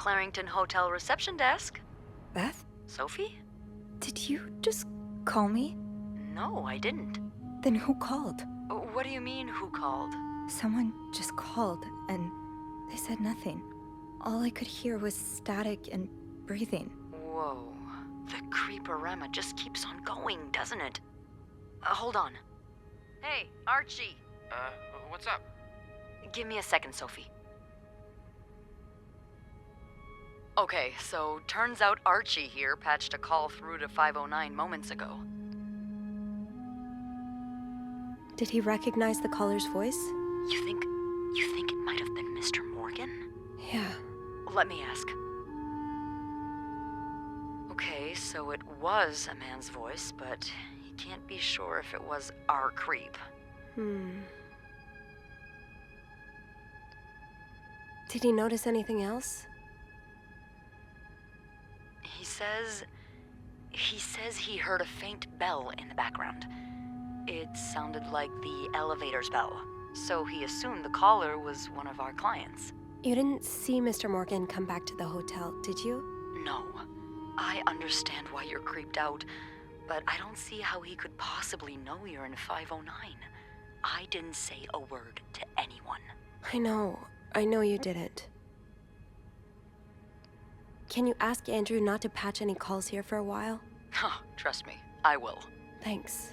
Clarington Hotel reception desk. Beth, Sophie? did you just call me? No, I didn't. Then who called? What do you mean, who called? Someone just called, and they said nothing. All I could hear was static and breathing. Whoa. The creeporama just keeps on going, doesn't it? Hold on. Hey, Archie. What's up? Give me a second, Sophie. Okay, so turns out Archie here patched a call through to 509 moments ago. Did he recognize the caller's voice? You think it might have been Mr. Morgan? Yeah. Let me ask. Okay, so it was a man's voice, but he can't be sure if it was our creep. Did he notice anything else? He says he heard a faint bell in the background. It sounded like the elevator's bell, so he assumed the caller was one of our clients. You didn't see Mr. Morgan come back to the hotel, did you? No. I understand why you're creeped out, but I don't see how he could possibly know you're in 509. I didn't say a word to anyone. I know you didn't. Can you ask Andrew not to patch any calls here for a while? Trust me, I will. Thanks.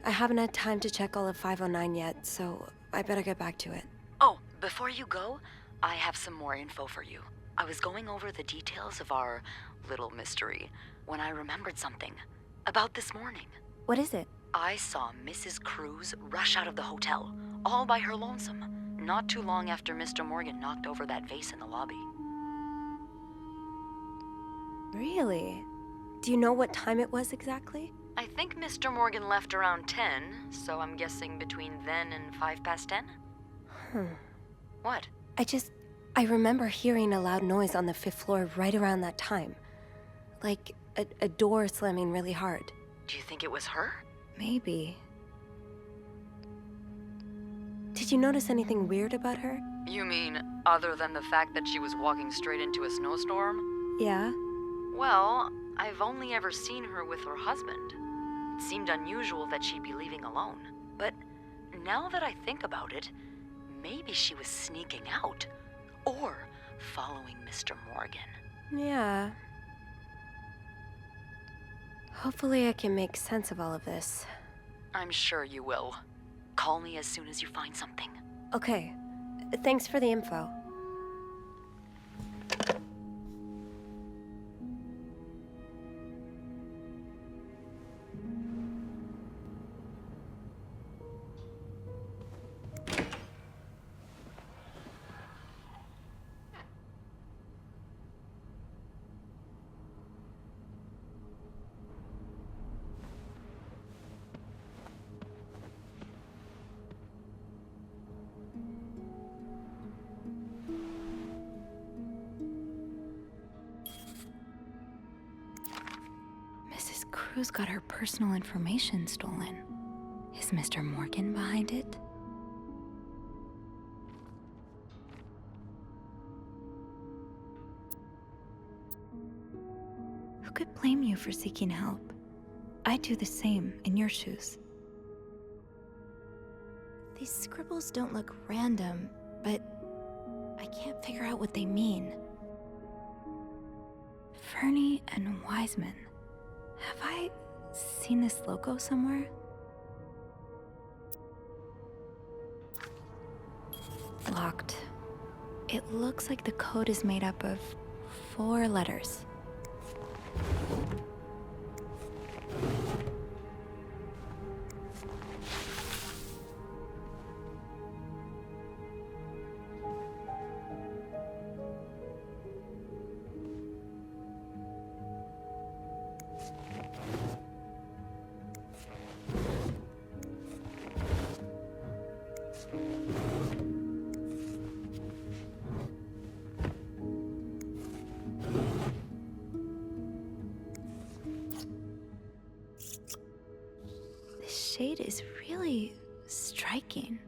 I haven't had time to check all of 509 yet, so I better get back to it. Oh, before you go, I have some more info for you. I was going over the details of our little mystery when I remembered something. About this morning. What is it? I saw Mrs. Cruz rush out of the hotel, all by her lonesome, not too long after Mr. Morgan knocked over that vase in the lobby. Really? Do you know what time it was exactly? I think Mr. Morgan left around 10, so I'm guessing between then and 10:05? What? I remember hearing a loud noise on the 5th floor right around that time. Like a door slamming really hard. Do you think it was her? Maybe. Did you notice anything weird about her? You mean, other than the fact that she was walking straight into a snowstorm? Yeah? Well, I've only ever seen her with her husband. It seemed unusual that she'd be leaving alone. But now that I think about it, maybe she was sneaking out. Or following Mr. Morgan. Yeah. Hopefully I can make sense of all of this. I'm sure you will. Call me as soon as you find something. Okay. Thanks for the info. Cruz got her personal information stolen. Is Mr. Morgan behind it? Who could blame you for seeking help? I'd do the same in your shoes. These scribbles don't look random, but I can't figure out what they mean. Fernie and Wiseman. Have I seen this logo somewhere? Locked. It looks like the code is made up of 4 letters. Shade is really striking.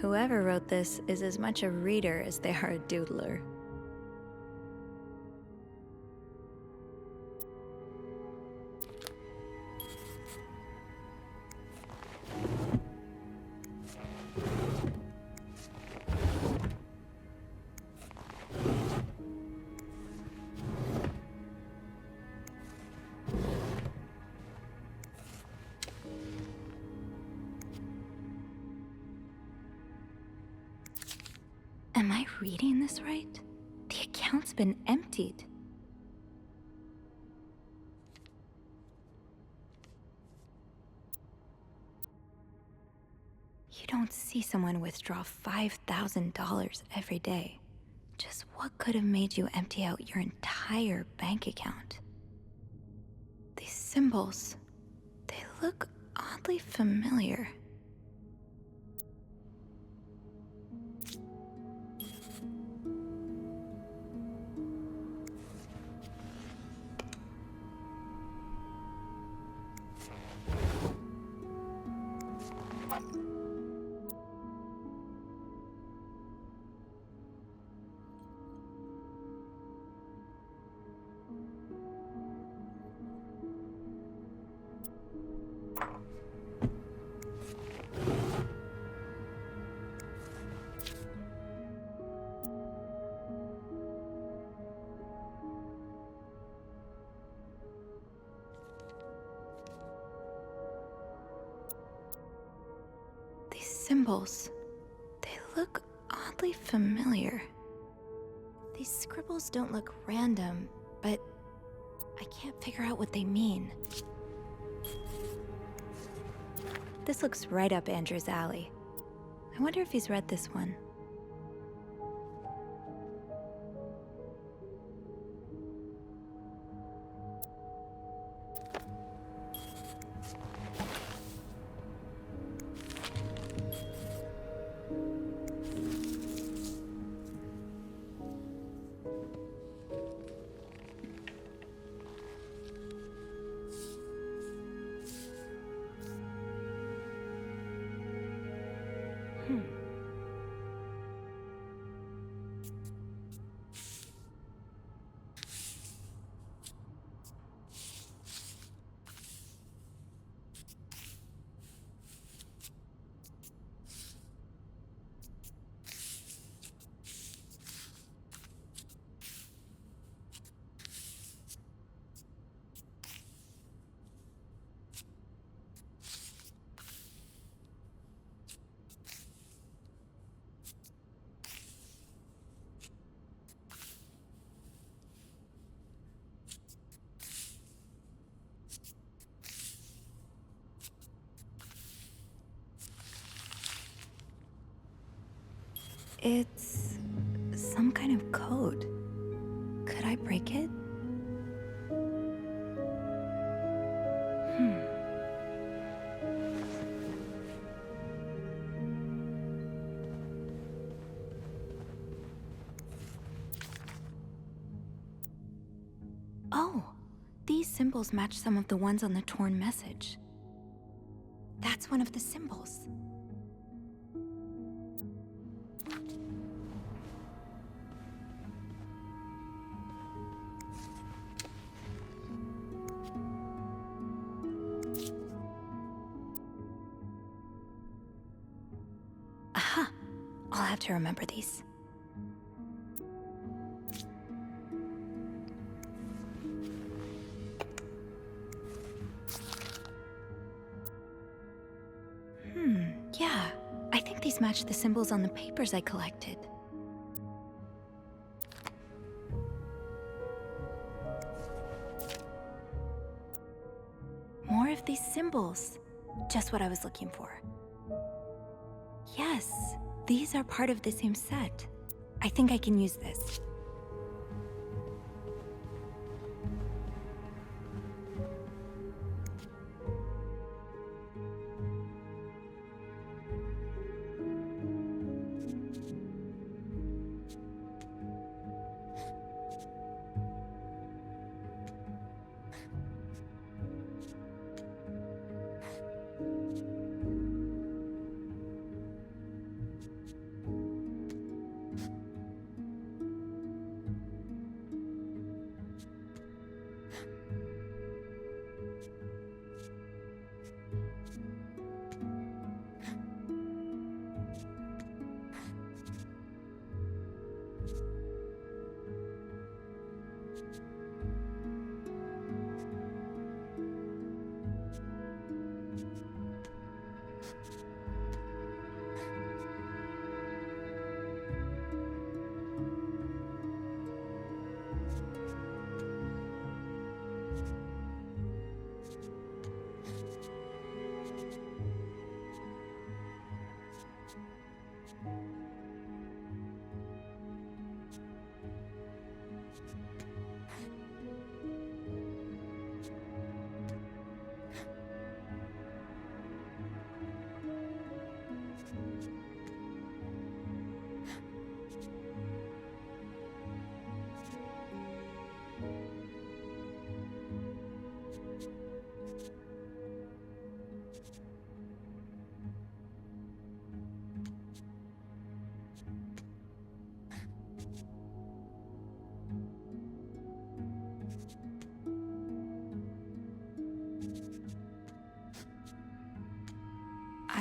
Whoever wrote this is as much a reader as they are a doodler. Am I reading this right? The account's been emptied. You don't see someone withdraw $5,000 every day. Just what could have made you empty out your entire bank account? These symbols, they look oddly familiar. Symbols. They look oddly familiar. These scribbles don't look random, but I can't figure out what they mean. This looks right up Andrew's alley. I wonder if he's read this one. It's some kind of code. Could I break it? Oh, these symbols match some of the ones on the torn message. That's one of the symbols. Aha! I'll have to remember these. Yeah. I think these match the symbols on the papers I collected. More of these symbols. Just what I was looking for. Yes, these are part of the same set. I think I can use this.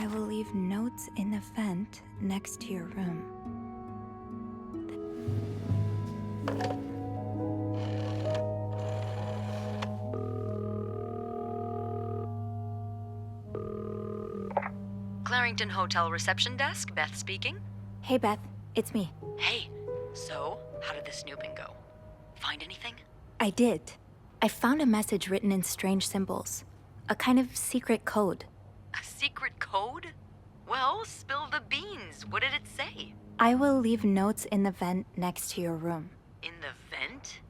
I will leave notes in the vent next to your room. Clarington Hotel reception desk, Beth speaking. Hey, Beth. It's me. Hey, so how did the snooping go? Find anything? I did. I found a message written in strange symbols. A kind of secret code. A secret code? Well, spill the beans. What did it say? I will leave notes in the vent next to your room. In the vent?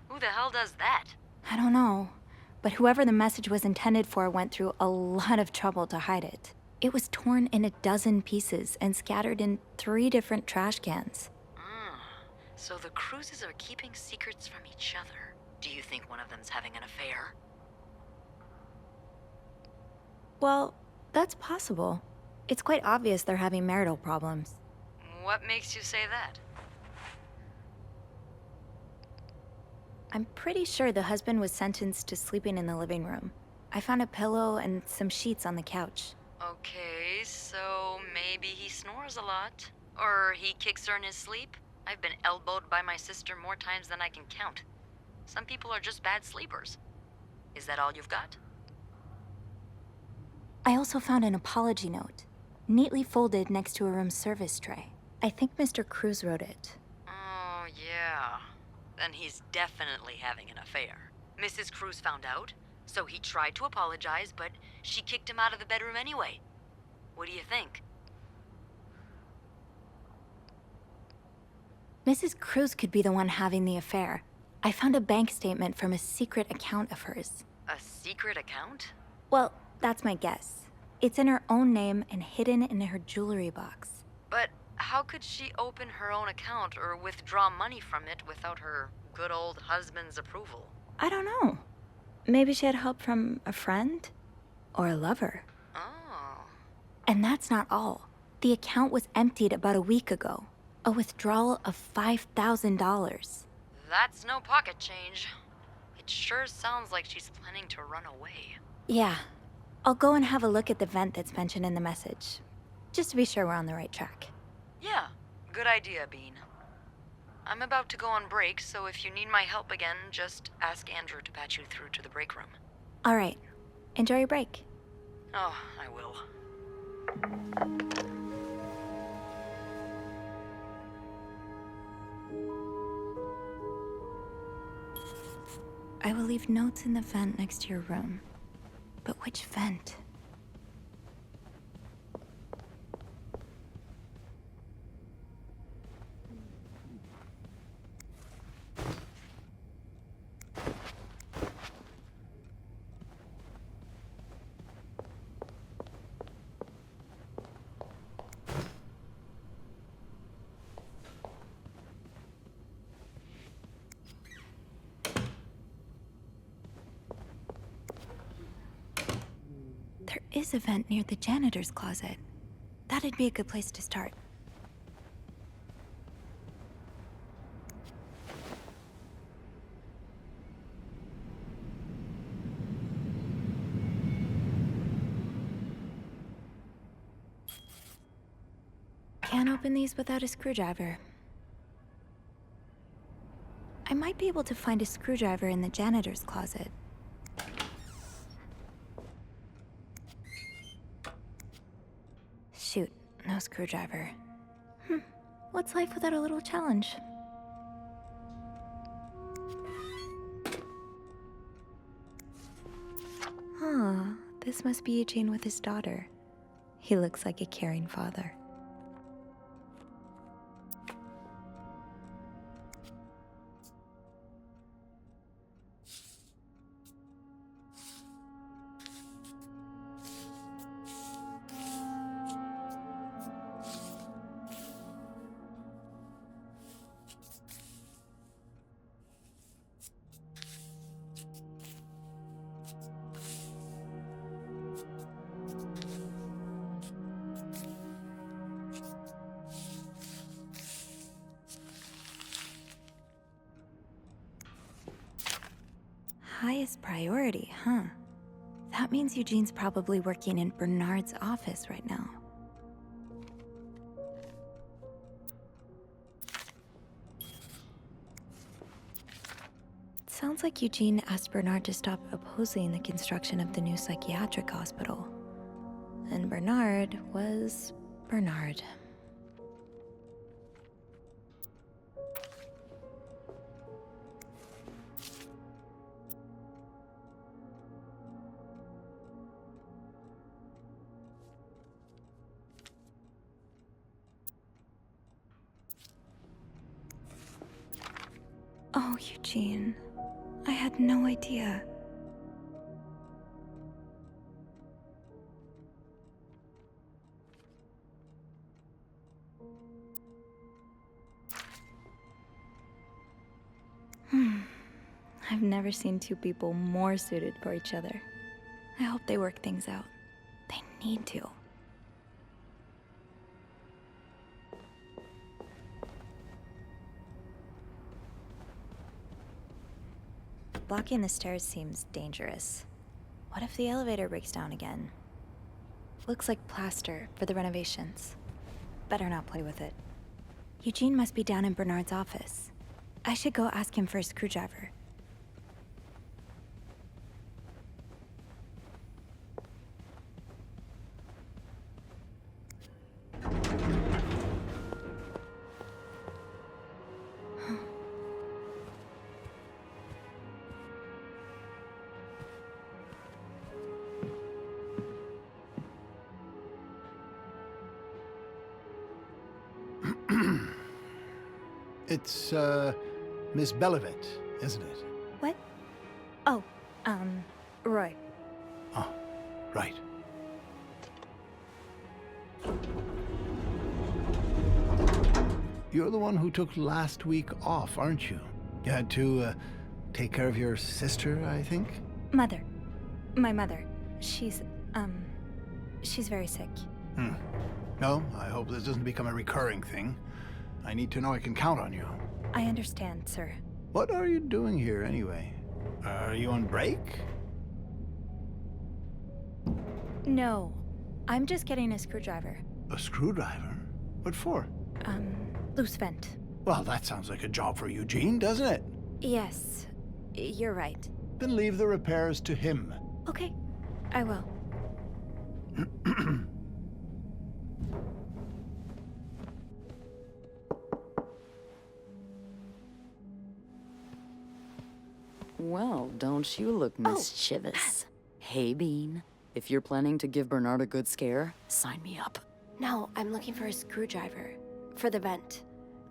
Who the hell does that? I don't know, but whoever the message was intended for went through a lot of trouble to hide it. It was torn in 12 pieces and scattered in 3 different trash cans. So the Cruzes are keeping secrets from each other. Do you think one of them's having an affair? Well, that's possible. It's quite obvious they're having marital problems. What makes you say that? I'm pretty sure the husband was sentenced to sleeping in the living room. I found a pillow and some sheets on the couch. Okay, so maybe he snores a lot. Or he kicks her in his sleep. I've been elbowed by my sister more times than I can count. Some people are just bad sleepers. Is that all you've got? I also found an apology note, neatly folded next to a room service tray. I think Mr. Cruz wrote it. Oh, yeah. Then he's definitely having an affair. Mrs. Cruz found out, so he tried to apologize, but she kicked him out of the bedroom anyway. What do you think? Mrs. Cruz could be the one having the affair. I found a bank statement from a secret account of hers. A secret account? Well, that's my guess. It's in her own name and hidden in her jewelry box. But how could she open her own account or withdraw money from it without her good old husband's approval? I don't know. Maybe she had help from a friend? Or a lover. Oh. And that's not all. The account was emptied about a week ago. A withdrawal of $5,000. That's no pocket change. It sure sounds like she's planning to run away. Yeah. I'll go and have a look at the vent that's mentioned in the message. Just to be sure we're on the right track. Yeah, good idea, Bean. I'm about to go on break, so if you need my help again, just ask Andrew to patch you through to the break room. All right. Enjoy your break. Oh, I will. I will leave notes in the vent next to your room. But which vent? There is a vent near the janitor's closet. That'd be a good place to start. Can't open these without a screwdriver. I might be able to find a screwdriver in the janitor's closet. Shoot, no screwdriver. What's life without a little challenge? This must be Eugene with his daughter. He looks like a caring father. Highest priority, huh? That means Eugene's probably working in Bernard's office right now. It sounds like Eugene asked Bernard to stop opposing the construction of the new psychiatric hospital. And Bernard was Bernard. Oh, Eugene. I had no idea. I've never seen two people more suited for each other. I hope they work things out. They need to. Blocking the stairs seems dangerous. What if the elevator breaks down again? Looks like plaster for the renovations. Better not play with it. Eugene must be down in Bernard's office. I should go ask him for a screwdriver. It's, Miss Belivet, isn't it? What? Oh, Roy. Oh, right. You're the one who took last week off, aren't you? You had to, take care of your sister, I think? Mother. My mother. She's very sick. No, I hope this doesn't become a recurring thing. I need to know I can count on you. I understand, sir. What are you doing here, anyway? Are you on break? No. I'm just getting a screwdriver. A screwdriver? What for? Loose vent. Well, that sounds like a job for Eugene, doesn't it? Yes. You're right. Then leave the repairs to him. Okay. I will. Well, don't you look mischievous. Hey, Bean. If you're planning to give Bernard a good scare, sign me up. No, I'm looking for a screwdriver. For the vent.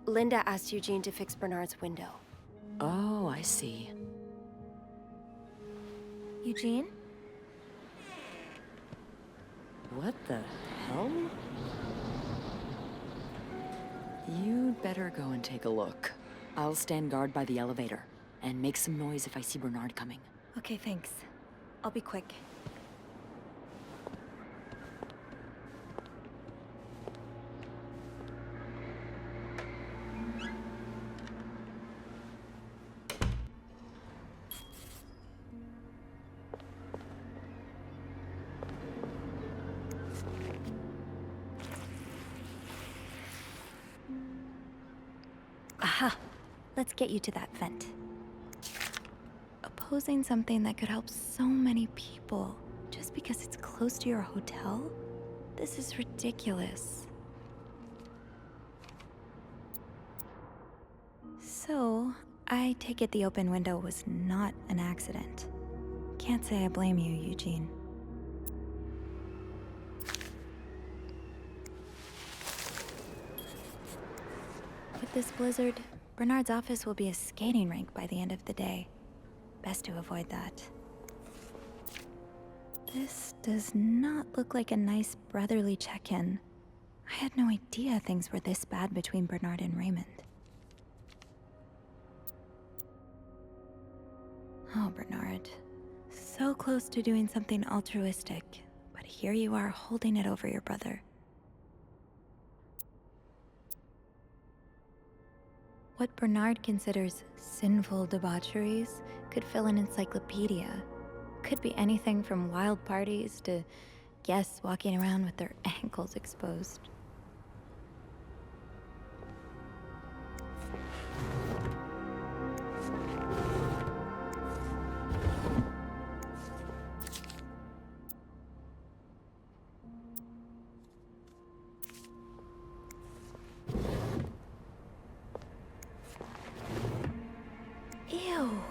Linda asked Eugene to fix Bernard's window. Oh, I see. Eugene? What the hell? You'd better go and take a look. I'll stand guard by the elevator, and make some noise if I see Bernard coming. Okay, thanks. I'll be quick. Aha! Let's get you to that vent. Opposing something that could help so many people just because it's close to your hotel? This is ridiculous. So, I take it the open window was not an accident. Can't say I blame you, Eugene. With this blizzard, Bernard's office will be a skating rink by the end of the day. Best to avoid that. This does not look like a nice brotherly check-in. I had no idea things were this bad between Bernard and Raymond. Oh, Bernard. So close to doing something altruistic, but here you are holding it over your brother. What Bernard considers sinful debaucheries could fill an encyclopedia. Could be anything from wild parties to guests walking around with their ankles exposed. Ew.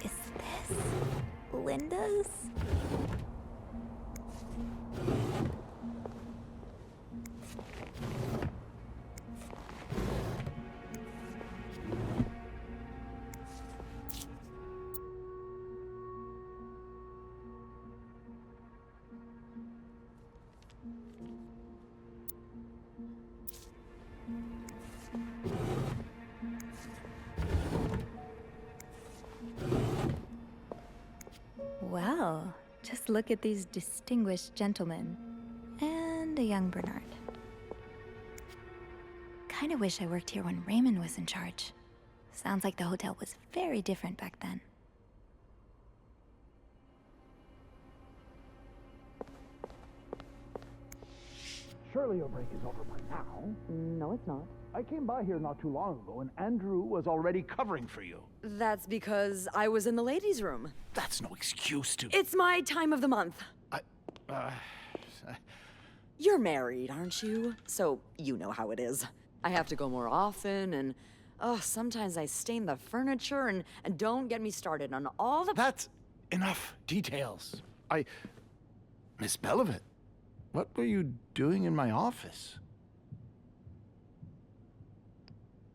Is this Linda's? Well, just look at these distinguished gentlemen. And a young Bernard. Kinda wish I worked here when Raymond was in charge. Sounds like the hotel was very different back then. Surely your break is over by now. No, it's not. I came by here not too long ago, and Andrew was already covering for you. That's because I was in the ladies' room. That's no excuse to... It's my time of the month. You're married, aren't you? So you know how it is. I have to go more often, and sometimes I stain the furniture, and don't get me started on all the... That's enough details. Miss Belivet, what were you doing in my office?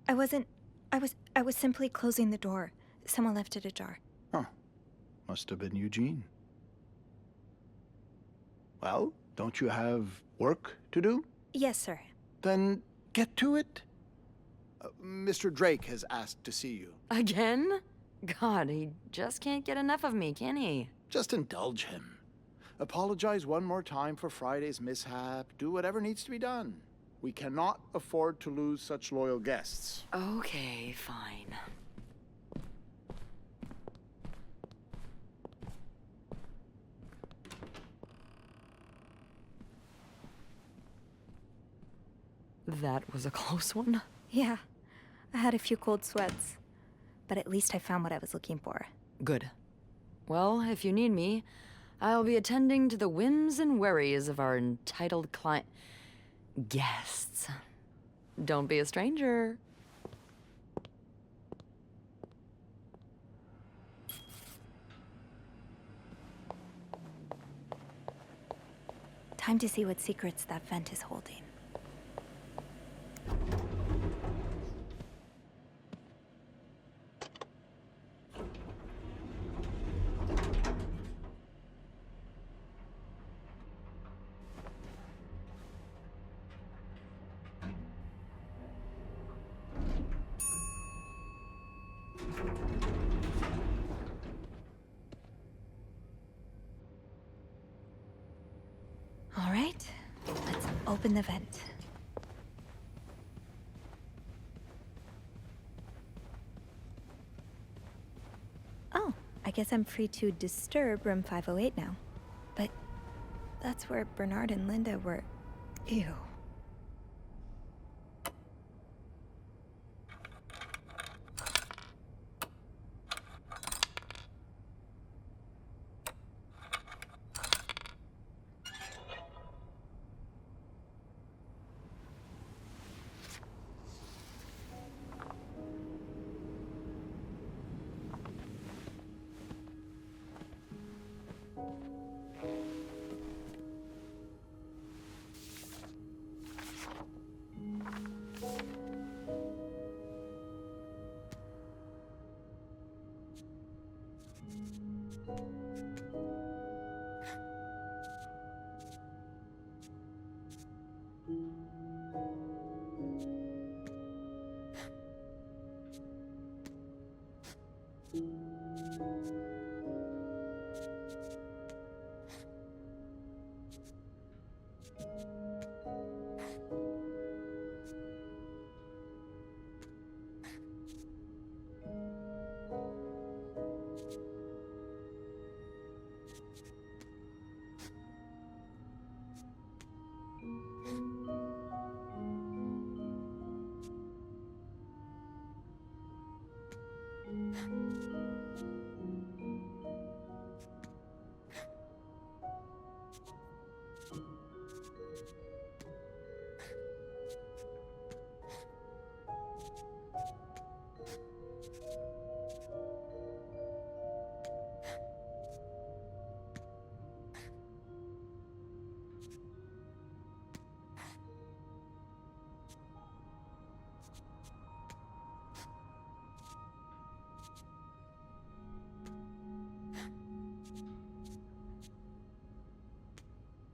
I was simply closing the door. Someone left it ajar. Huh. Must have been Eugene. Well, don't you have work to do? Yes, sir. Then get to it. Mr. Drake has asked to see you. Again? God, he just can't get enough of me, can he? Just indulge him. Apologize one more time for Friday's mishap. Do whatever needs to be done. We cannot afford to lose such loyal guests. Okay, fine. That was a close one. Yeah, I had a few cold sweats. But at least I found what I was looking for. Good. Well, if you need me, I'll be attending to the whims and worries of our entitled guests. Don't be a stranger. Time to see what secrets that vent is holding. All right, let's open the vent. Oh, I guess I'm free to disturb room 508 now. But that's where Bernard and Linda were. Ew.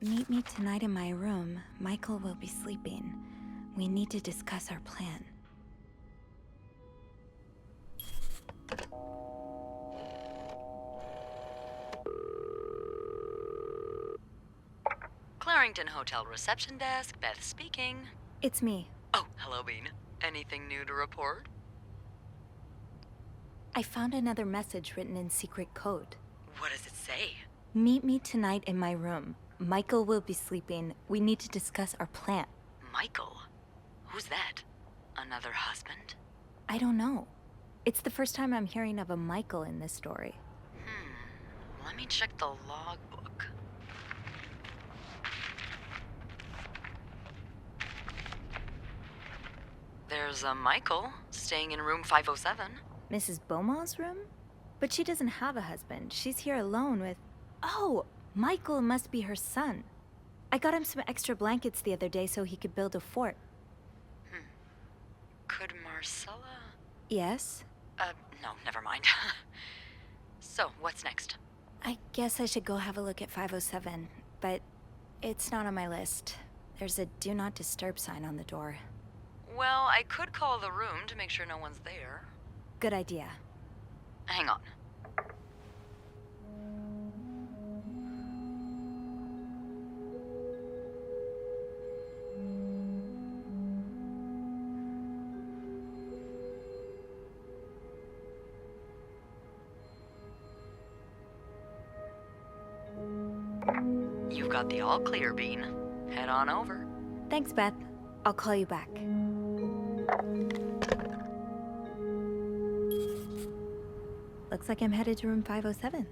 Meet me tonight in my room. Michael will be sleeping. We need to discuss our plan. Clarington Hotel reception desk, Beth speaking. It's me. Oh, hello, Bean. Anything new to report? I found another message written in secret code. What does it say? Meet me tonight in my room. Michael will be sleeping. We need to discuss our plan. Michael? Who's that? Another husband? I don't know. It's the first time I'm hearing of a Michael in this story. Let me check the logbook. There's a Michael staying in room 507. Mrs. Beaumont's room? But she doesn't have a husband. She's here alone with... Oh! Michael must be her son. I got him some extra blankets the other day so he could build a fort. Could Marcella... Yes? No, never mind. So, what's next? I guess I should go have a look at 507, but it's not on my list. There's a do not disturb sign on the door. Well, I could call the room to make sure no one's there. Good idea. Hang on. You've got the all clear, Bean. Head on over. Thanks, Beth. I'll call you back. Looks like I'm headed to room 507.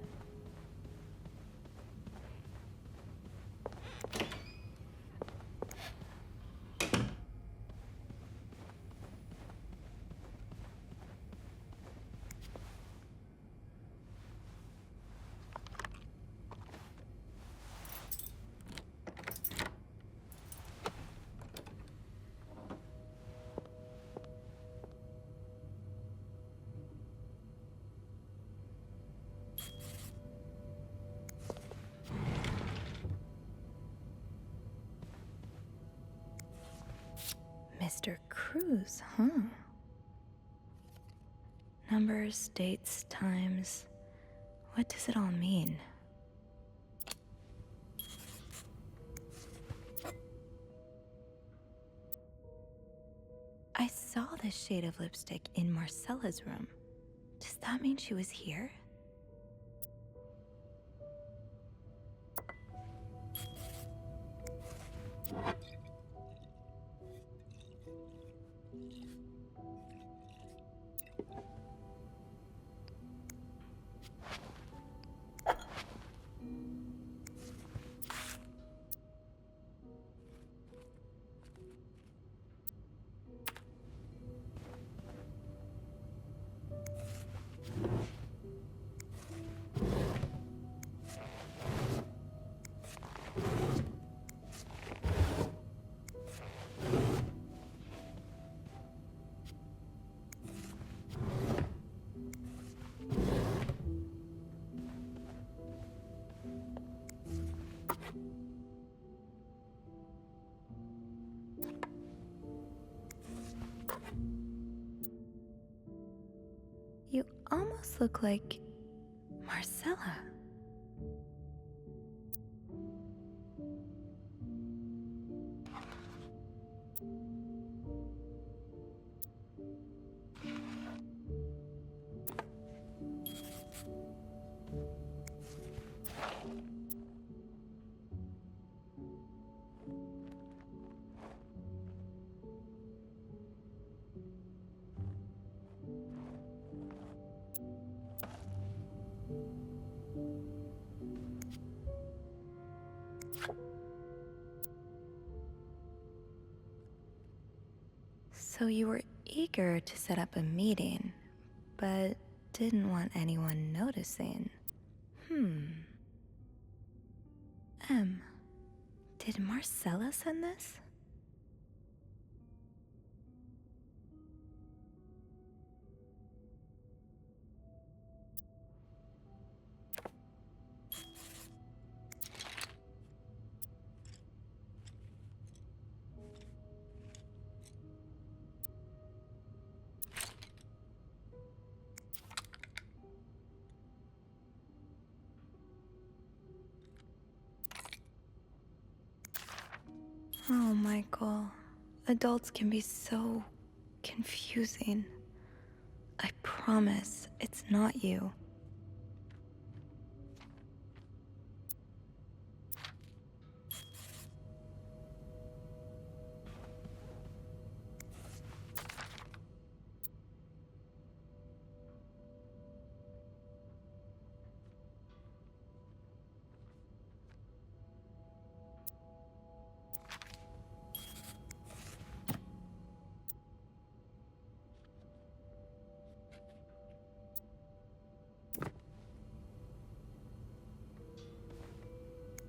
Mr. Cruz, huh? Numbers, dates, times. What does it all mean? I saw this shade of lipstick in Marcella's room. Does that mean she was here? You almost look like Marcella. So you were eager to set up a meeting, but didn't want anyone noticing. Did Marcella send this? Oh, Michael. Adults can be so confusing. I promise it's not you.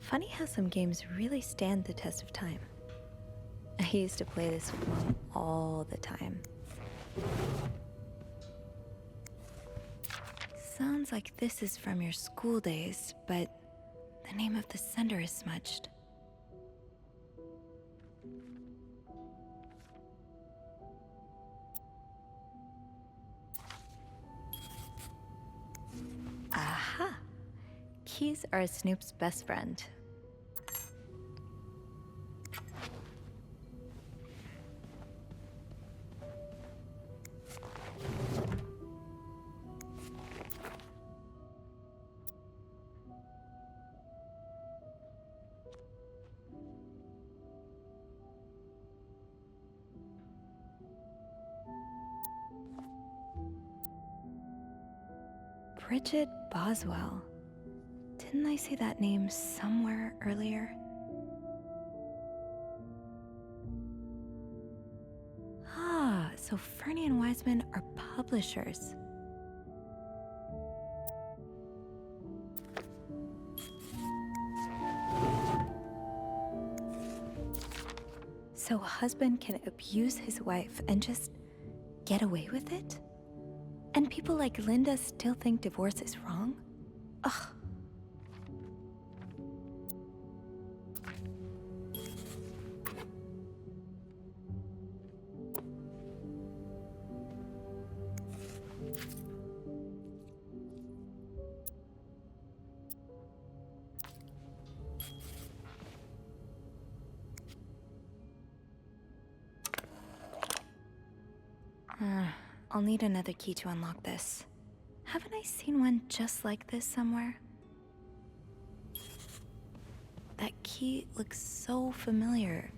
Funny how some games really stand the test of time. I used to play this with Mom all the time. Sounds like this is from your school days, but the name of the sender is smudged. Aha! Keys are Snoop's best friend. Bridget Boswell. Didn't I see that name somewhere earlier? Ah, so Fernie and Wiseman are publishers. So a husband can abuse his wife and just get away with it? And people like Linda still think divorce is wrong? Ugh. I'll need another key to unlock this. Haven't I seen one just like this somewhere? That key looks so familiar.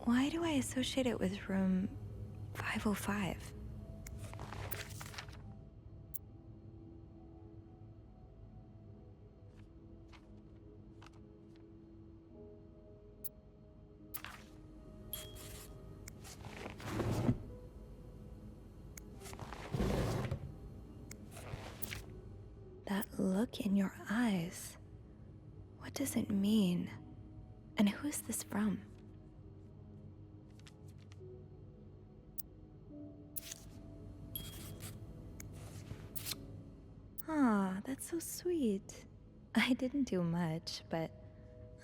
Why do I associate it with room 505? That look in your eyes. What does it mean? And who is this from? Aw, that's so sweet. I didn't do much, but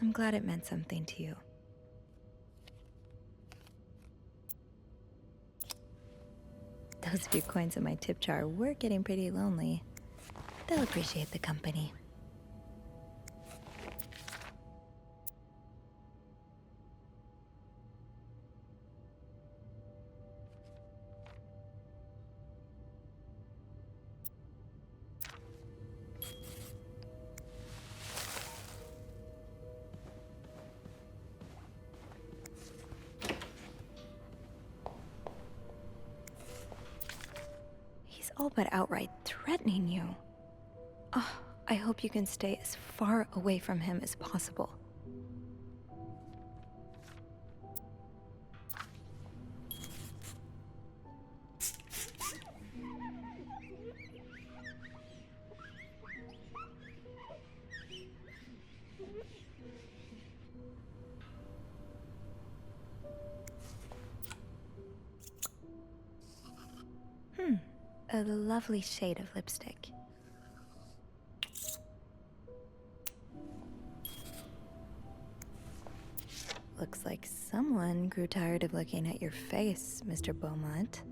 I'm glad it meant something to you. Those few coins in my tip jar were getting pretty lonely. They'll appreciate the company. He's all but outright threatening you. Oh, I hope you can stay as far away from him as possible. A lovely shade of lipstick. Looks like someone grew tired of looking at your face, Mr. Beaumont.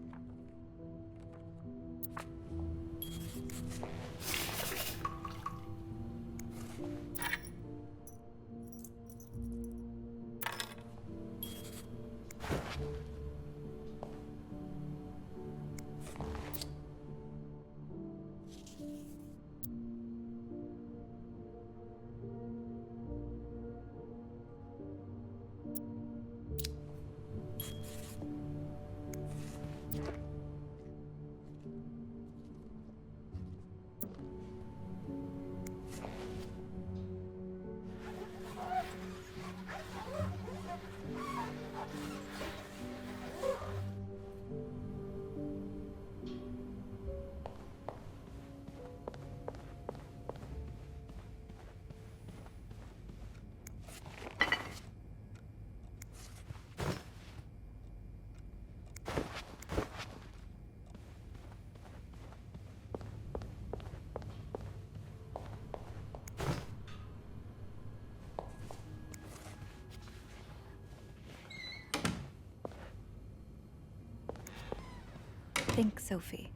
think, Sophie.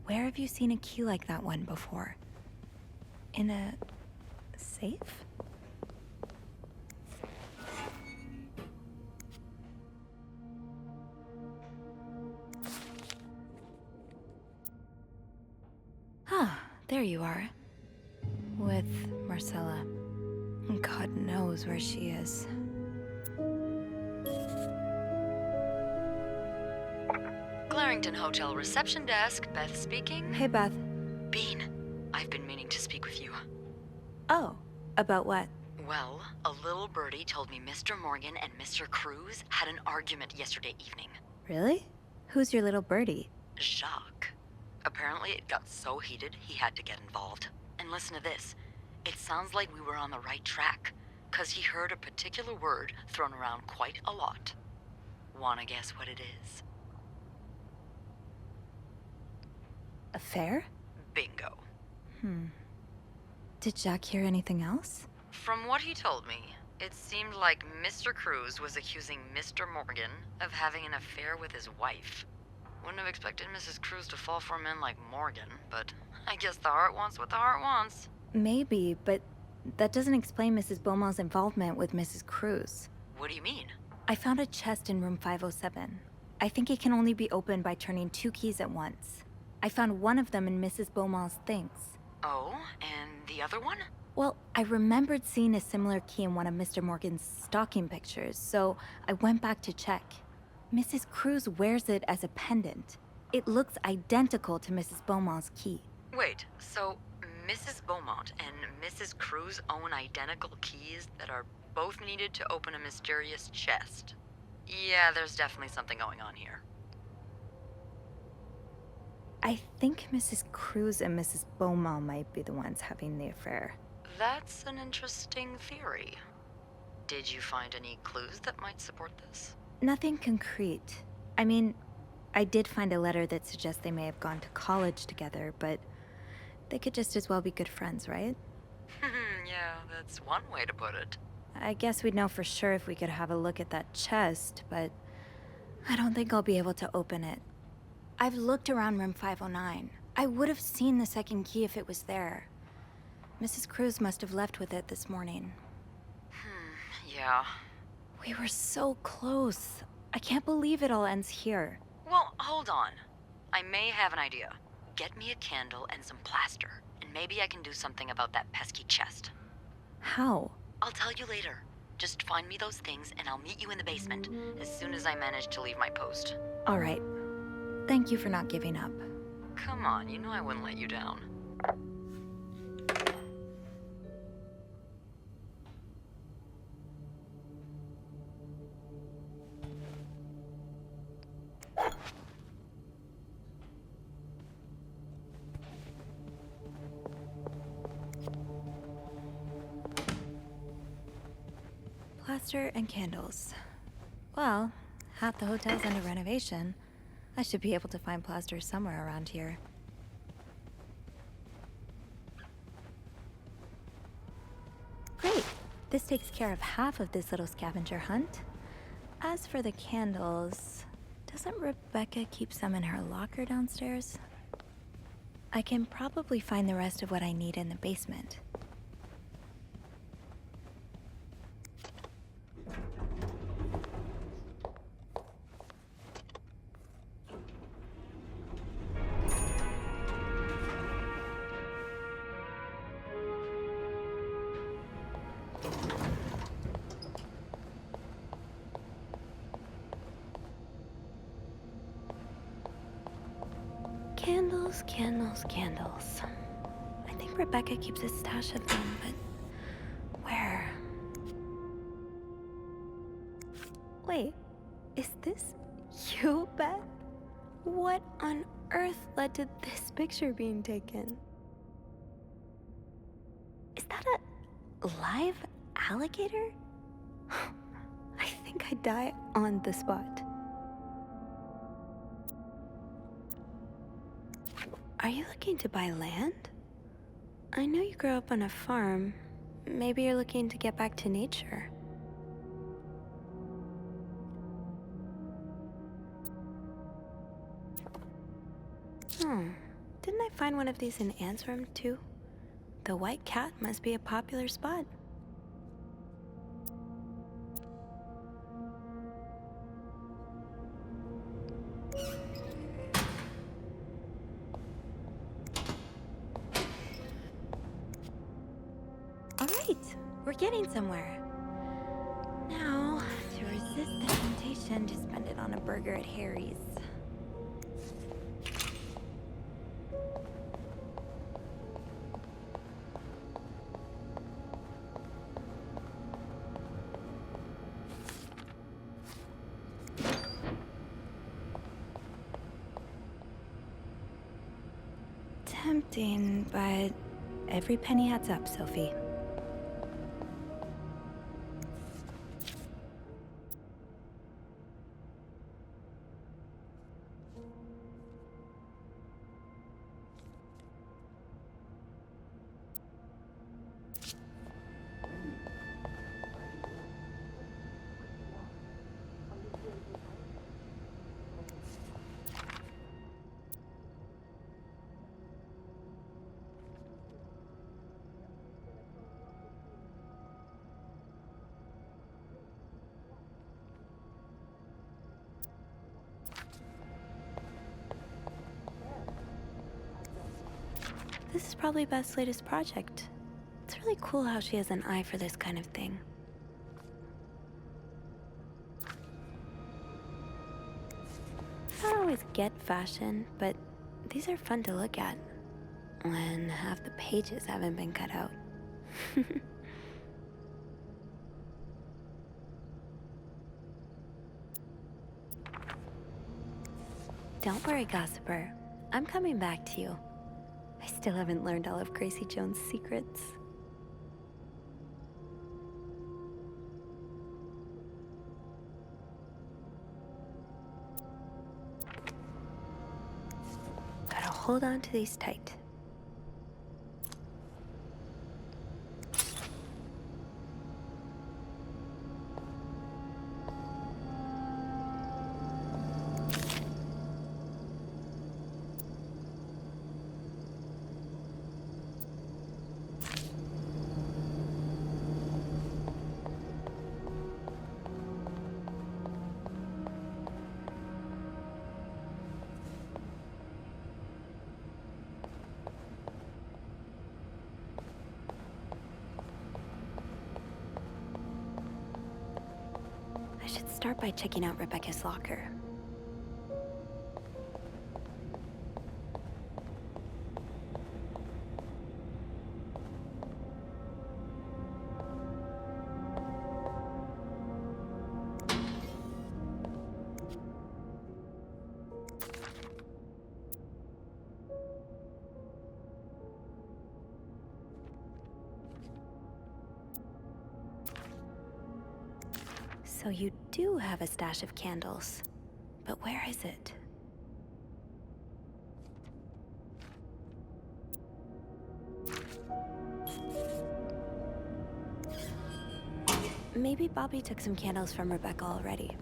Where have you seen a key like that one before? In a safe? Ah, there you are. With Marcella. God knows where she is. Clarington Hotel reception desk, Beth speaking. Hey, Beth. Bean, I've been meaning to speak with you. Oh, about what? Well, a little birdie told me Mr. Morgan and Mr. Cruz had an argument yesterday evening. Really? Who's your little birdie? Jacques. Apparently it got so heated he had to get involved. And listen to this. It sounds like we were on the right track, 'cause he heard a particular word thrown around quite a lot. Wanna guess what it is? Affair? Bingo. Did Jack hear anything else? From what he told me, it seemed like Mr. Cruz was accusing Mr. Morgan of having an affair with his wife. Wouldn't have expected Mrs. Cruz to fall for a man like Morgan, but I guess the heart wants what the heart wants. Maybe, but that doesn't explain Mrs. Beaumont's involvement with Mrs. Cruz. What do you mean? I found a chest in room 507. I think it can only be opened by turning 2 keys at once. I found one of them in Mrs. Beaumont's things. Oh, and the other one? Well, I remembered seeing a similar key in one of Mr. Morgan's stalking pictures, so I went back to check. Mrs. Cruz wears it as a pendant. It looks identical to Mrs. Beaumont's key. Wait, so Mrs. Beaumont and Mrs. Cruz own identical keys that are both needed to open a mysterious chest? Yeah, there's definitely something going on here. I think Mrs. Cruz and Mrs. Beaumont might be the ones having the affair. That's an interesting theory. Did you find any clues that might support this? Nothing concrete. I mean, I did find a letter that suggests they may have gone to college together, but they could just as well be good friends, right? Yeah, that's one way to put it. I guess we'd know for sure if we could have a look at that chest, but I don't think I'll be able to open it. I've looked around room 509. I would have seen the second key if it was there. Mrs. Cruz must have left with it this morning. Yeah. We were so close. I can't believe it all ends here. Well, hold on. I may have an idea. Get me a candle and some plaster, and maybe I can do something about that pesky chest. How? I'll tell you later. Just find me those things, and I'll meet you in the basement as soon as I manage to leave my post. All right. Thank you for not giving up. Come on, you know I wouldn't let you down. Plaster and candles. Well, half the hotel's under renovation. I should be able to find plaster somewhere around here. Great! This takes care of half of this little scavenger hunt. As for the candles, doesn't Rebecca keep some in her locker downstairs? I can probably find the rest of what I need in the basement. Candles, candles, candles. I think Rebecca keeps a stash of them, but where? Wait, is this you, Beth? What on earth led to this picture being taken? Is that a live alligator? I think I'd die on the spot. Are you looking to buy land? I know you grew up on a farm. Maybe you're looking to get back to nature. Didn't I find one of these in Anne's room, too? The White Cat must be a popular spot. All right, we're getting somewhere. Now, to resist the temptation to spend it on a burger at Harry's. Tempting, but every penny adds up, Sophie. This is probably Beth's latest project. It's really cool how she has an eye for this kind of thing. I don't always get fashion, but these are fun to look at. When half the pages haven't been cut out. Don't worry, gossiper. I'm coming back to you. I still haven't learned all of Gracie Jones' secrets. Gotta hold on to these tight. I should start by checking out Rebecca's locker. So you do have a stash of candles, but where is it? Maybe Bobby took some candles from Rebecca already.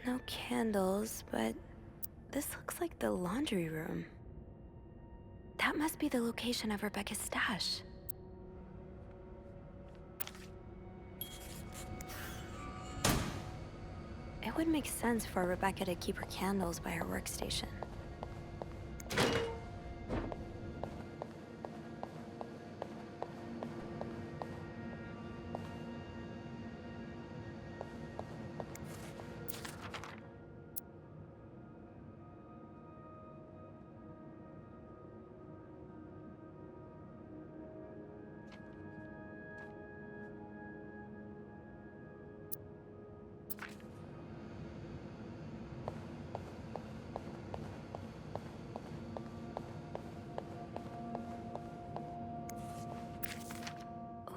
No candles, but this looks like the laundry room. That must be the location of Rebecca's stash. It would make sense for Rebecca to keep her candles by her workstation.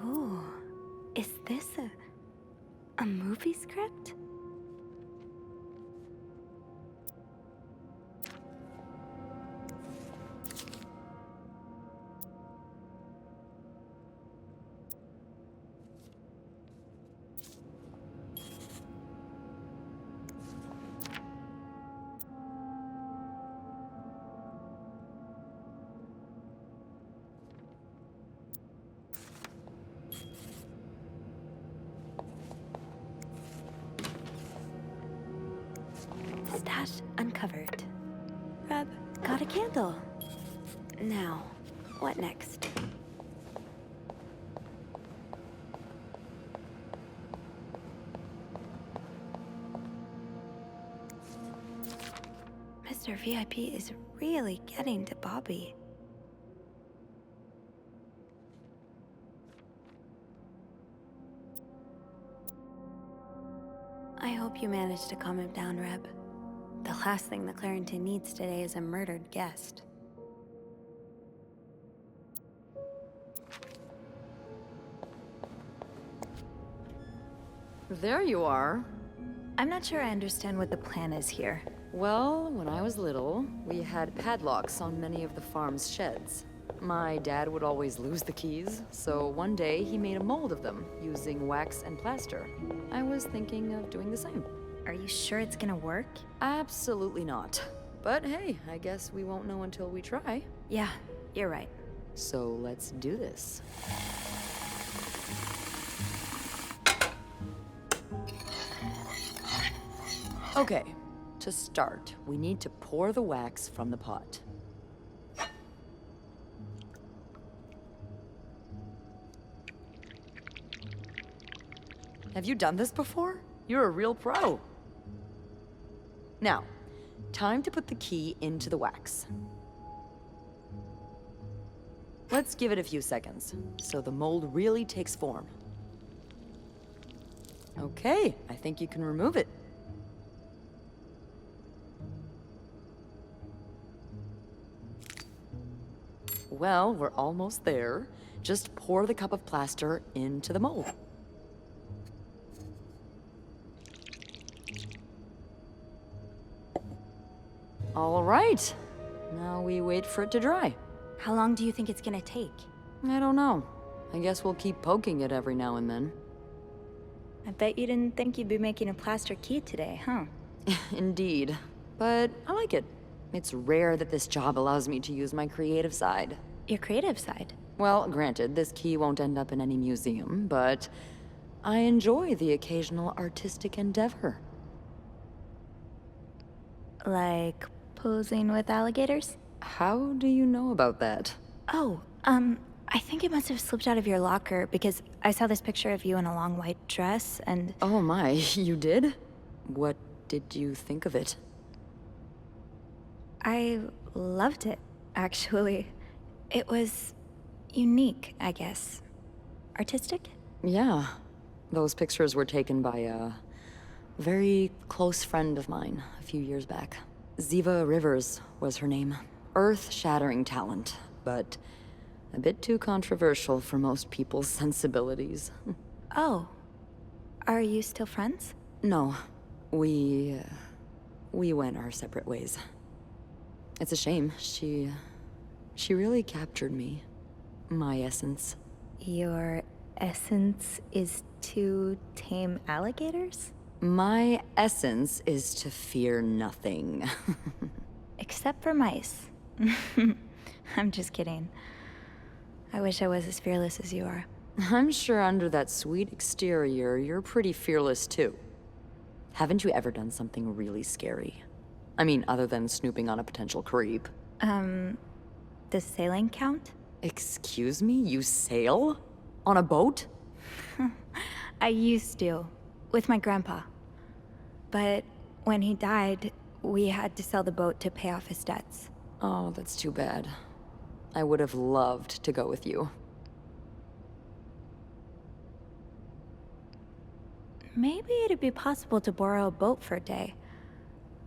Ooh, is this a movie script? trash uncovered. Reb, got a candle. Now, what next? Mr. VIP is really getting to Bobby. I hope you managed to calm him down, Reb. The last thing the Clarington needs today is a murdered guest. There you are. I'm not sure I understand what the plan is here. Well, when I was little, we had padlocks on many of the farm's sheds. My dad would always lose the keys, so one day he made a mold of them using wax and plaster. I was thinking of doing the same. Are you sure it's gonna work? Absolutely not. But hey, I guess we won't know until we try. Yeah, you're right. So let's do this. Okay, to start, we need to pour the wax from the pot. Have you done this before? You're a real pro. Now, time to put the key into the wax. Let's give it a few seconds, so the mold really takes form. Okay, I think you can remove it. Well, we're almost there. Just pour the cup of plaster into the mold. All right. Now we wait for it to dry. How long do you think it's gonna take? I don't know. I guess we'll keep poking it every now and then. I bet you didn't think you'd be making a plaster key today, huh? Indeed. But I like it. It's rare that this job allows me to use my creative side. Your creative side? Well, granted, this key won't end up in any museum, but I enjoy the occasional artistic endeavor. Like posing with alligators? How do you know about that? Oh, I think it must have slipped out of your locker because I saw this picture of you in a long white dress and... Oh my, you did? What did you think of it? I loved it, actually. It was unique, I guess. Artistic? Yeah. Those pictures were taken by a very close friend of mine a few years back. Ziva Rivers was her name. Earth-shattering talent, but a bit too controversial for most people's sensibilities. Oh. Are you still friends? No. We went our separate ways. It's a shame. She really captured me. My essence. Your essence is to tame alligators? My essence is to fear nothing. Except for mice. I'm just kidding. I wish I was as fearless as you are. I'm sure under that sweet exterior, you're pretty fearless too. Haven't you ever done something really scary? I mean, other than snooping on a potential creep. Does sailing count? Excuse me? You sail? On a boat? I used to, with my grandpa. But when he died, we had to sell the boat to pay off his debts. Oh, that's too bad. I would have loved to go with you. Maybe it'd be possible to borrow a boat for a day.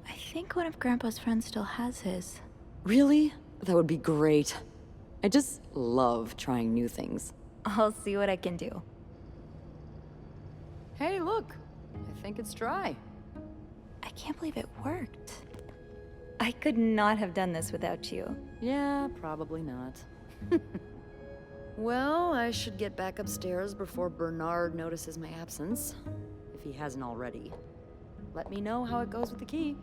I think one of Grandpa's friends still has his. Really? That would be great. I just love trying new things. I'll see what I can do. Hey, look. I think it's dry. I can't believe it worked. I could not have done this without you. Yeah, probably not. Well, I should get back upstairs before Bernard notices my absence, if he hasn't already. Let me know how it goes with the key.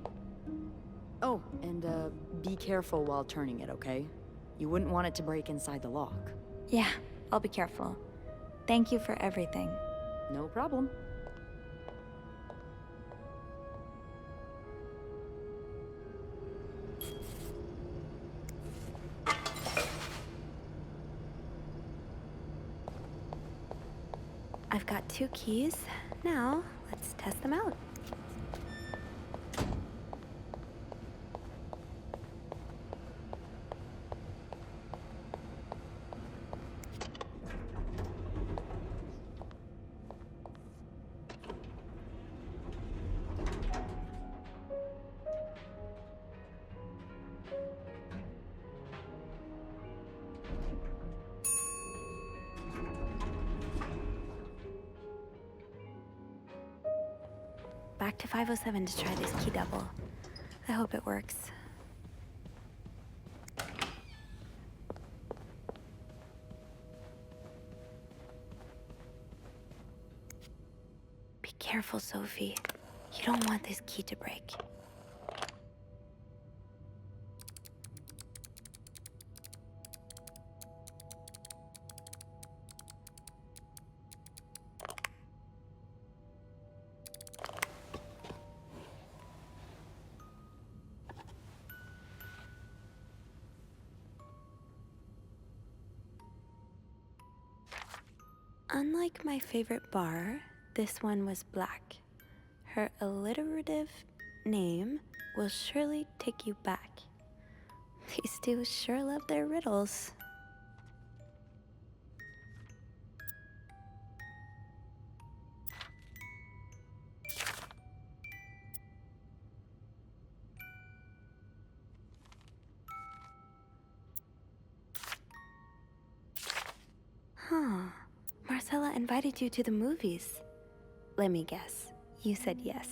Oh, and be careful while turning it, okay? You wouldn't want it to break inside the lock. Yeah, I'll be careful. Thank you for everything. No problem. got 2 keys. Now, let's test them out. Back to 507 to try this key double. I hope it works. Be careful, Sophie. You don't want this key to break. Unlike my favorite bar, this one was black. Her alliterative name will surely take you back. These two sure love their riddles. Huh. Marcella invited you to the movies. Let me guess. You said yes.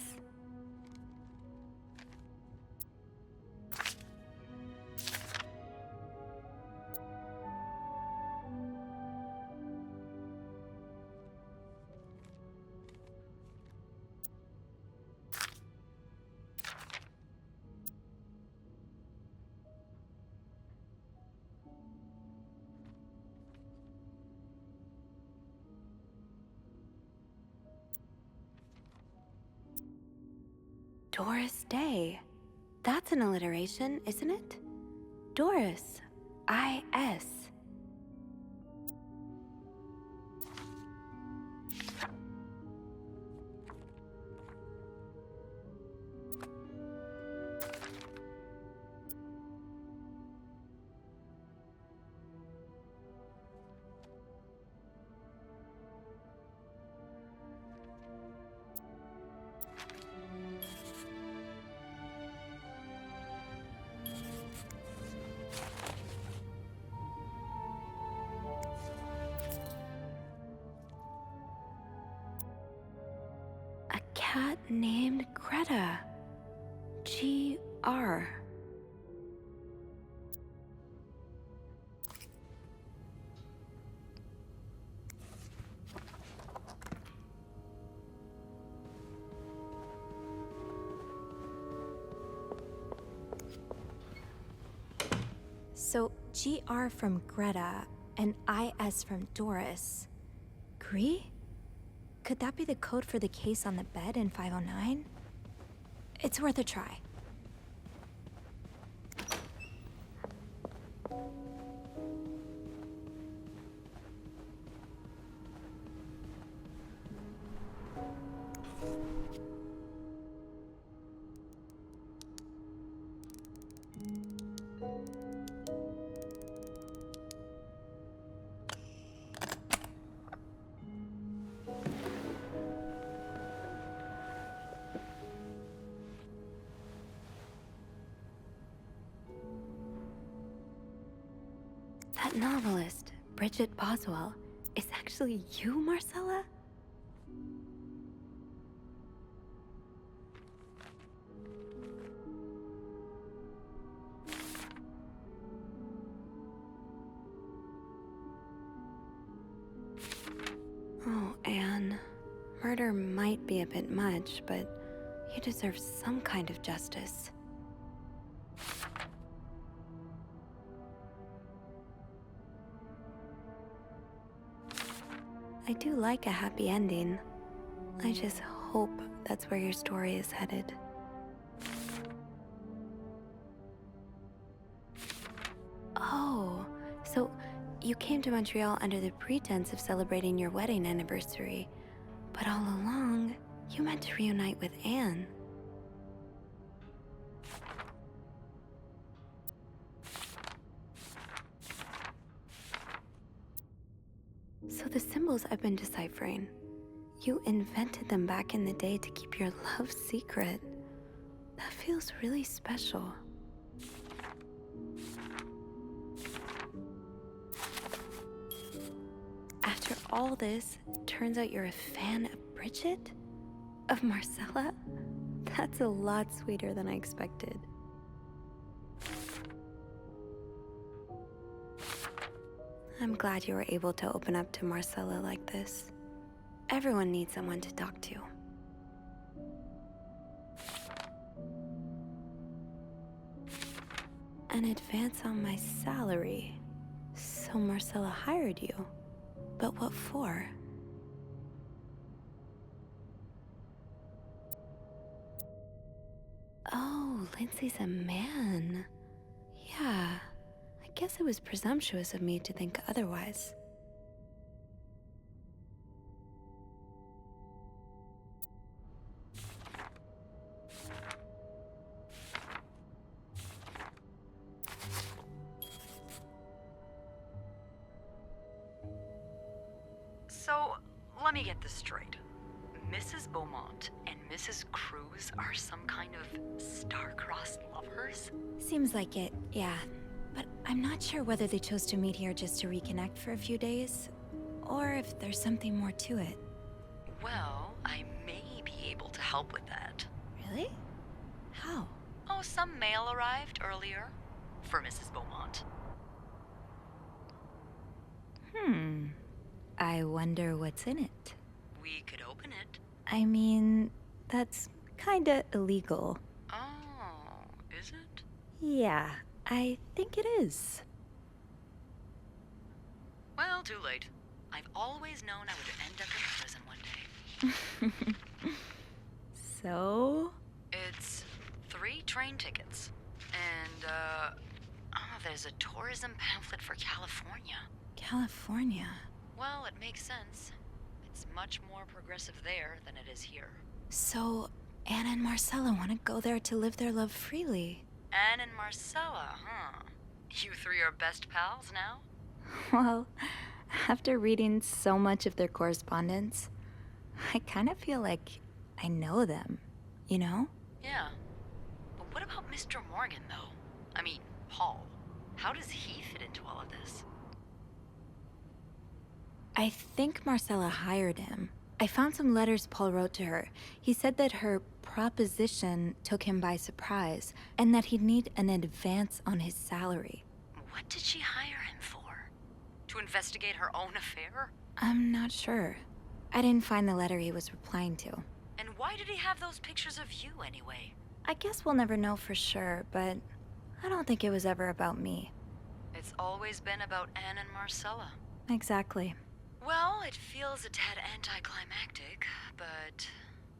Doris Day. That's an alliteration, isn't it? Doris. I-S. A cat named Greta. G-R. So GR from Greta and IS from Doris. Gree? Could that be the code for the case on the bed in 509? It's worth a try. That novelist, Bridget Boswell, is actually you, Marcella? Oh, Anne. Murder might be a bit much, but you deserve some kind of justice. I do like a happy ending. I just hope that's where your story is headed. Oh, so you came to Montreal under the pretense of celebrating your wedding anniversary, But all along, you meant to reunite with Anne. So the symbols I've been deciphering, you invented them back in the day to keep your love secret. That feels really special. After all this, turns out you're a fan of Bridget? Of Marcella? That's a lot sweeter than I expected. I'm glad you were able to open up to Marcella like this. Everyone needs someone to talk to. An advance on my salary. So Marcella hired you. But what for? Oh, Lindsay's a man. Yeah, I guess it was presumptuous of me to think otherwise. So, let me get this straight. Mrs. Beaumont and Mrs. Cruz are some kind of star-crossed lovers? Seems like it, yeah. But I'm not sure whether they chose to meet here just to reconnect for a few days, or if there's something more to it. Well, I may be able to help with that. Really? How? Oh, some mail arrived earlier for Mrs. Beaumont. I wonder what's in it. We could open it. I mean, that's kinda illegal. Oh, is it? Yeah, I think it is. Well, too late. I've always known I would end up in prison one day. So? It's 3 train tickets. And, there's a tourism pamphlet for California. California. Well, it makes sense. It's much more progressive there than it is here. So, Anna and Marcella want to go there to live their love freely. Anne and Marcella, huh? You 3 are best pals now? Well, after reading so much of their correspondence, I kind of feel like I know them, you know? Yeah. But what about Mr. Morgan, though? I mean, Paul. How does he fit into all of this? I think Marcella hired him. I found some letters Paul wrote to her. He said that her proposition took him by surprise, and that he'd need an advance on his salary. What did she hire him for? To investigate her own affair? I'm not sure. I didn't find the letter he was replying to. And why did he have those pictures of you anyway? I guess we'll never know for sure, but I don't think it was ever about me. It's always been about Anne and Marcella. Exactly. Well, it feels a tad anticlimactic, but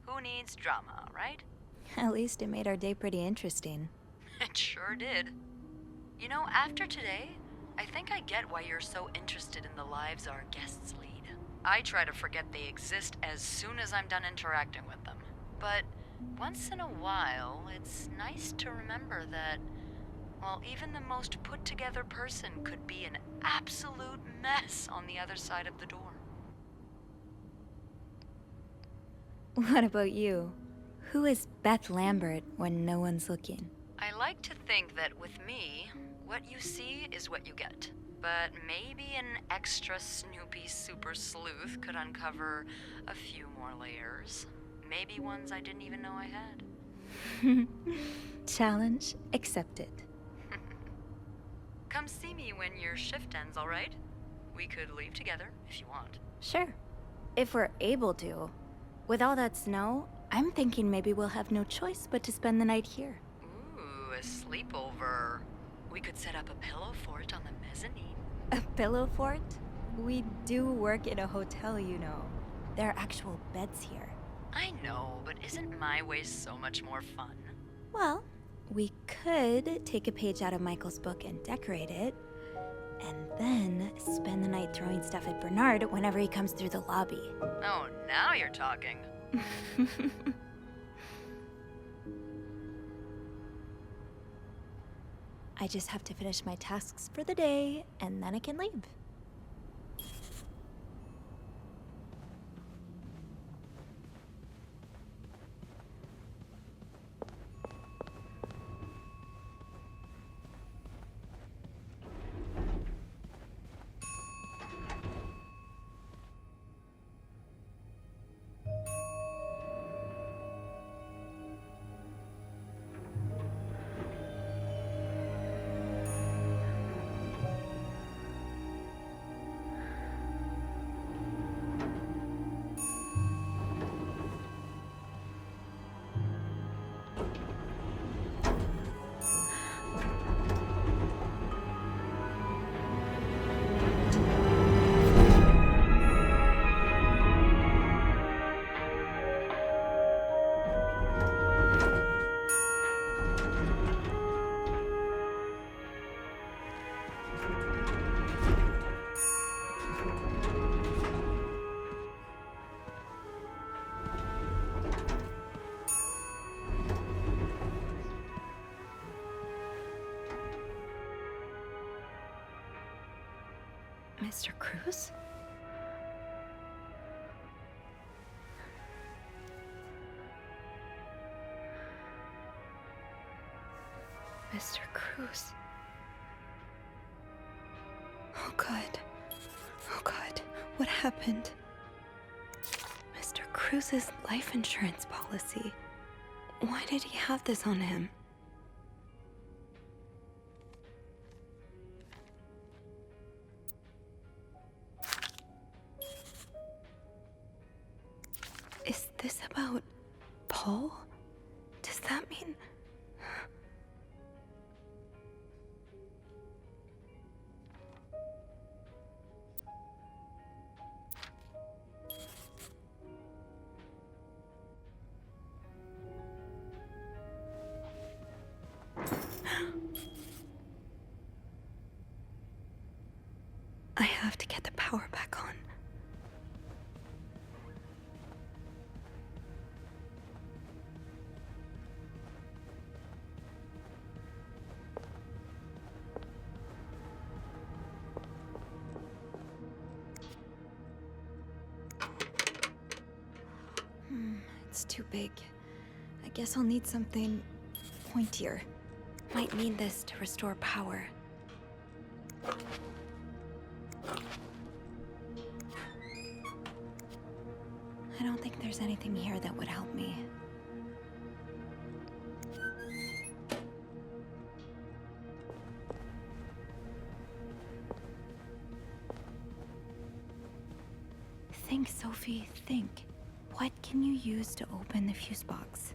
who needs drama, right? At least it made our day pretty interesting. It sure did. You know, after today, I think I get why you're so interested in the lives our guests lead. I try to forget they exist as soon as I'm done interacting with them. But once in a while, it's nice to remember that, well, even the most put-together person could be an absolute mess on the other side of the door. What about you? Who is Beth Lambert when no one's looking? I like to think that with me, what you see is what you get. But maybe an extra Snoopy super sleuth could uncover a few more layers. Maybe ones I didn't even know I had. Challenge accepted. Come see me when your shift ends, all right? We could leave together if you want. Sure. If we're able to. With all that snow, I'm thinking maybe we'll have no choice but to spend the night here. Ooh, a sleepover. We could set up a pillow fort on the mezzanine. A pillow fort? We do work in a hotel, you know. There are actual beds here. I know, but isn't my way so much more fun? Well, we could take a page out of Michael's book and decorate it. and then spend the night throwing stuff at Bernard whenever he comes through the lobby. Oh, now you're talking. I just have to finish my tasks for the day, and then I can leave. Mr. Cruz? Mr. Cruz. Oh God. Oh God. What happened? Mr. Cruz's life insurance policy. Why did he have this on him? Is this about Paul? Does that mean... I have to get the power back on. It's too big. I guess I'll need something pointier. Might need this to restore power. I don't think there's anything here that would help me. Think, Sophie, think. What can you use to open the fuse box?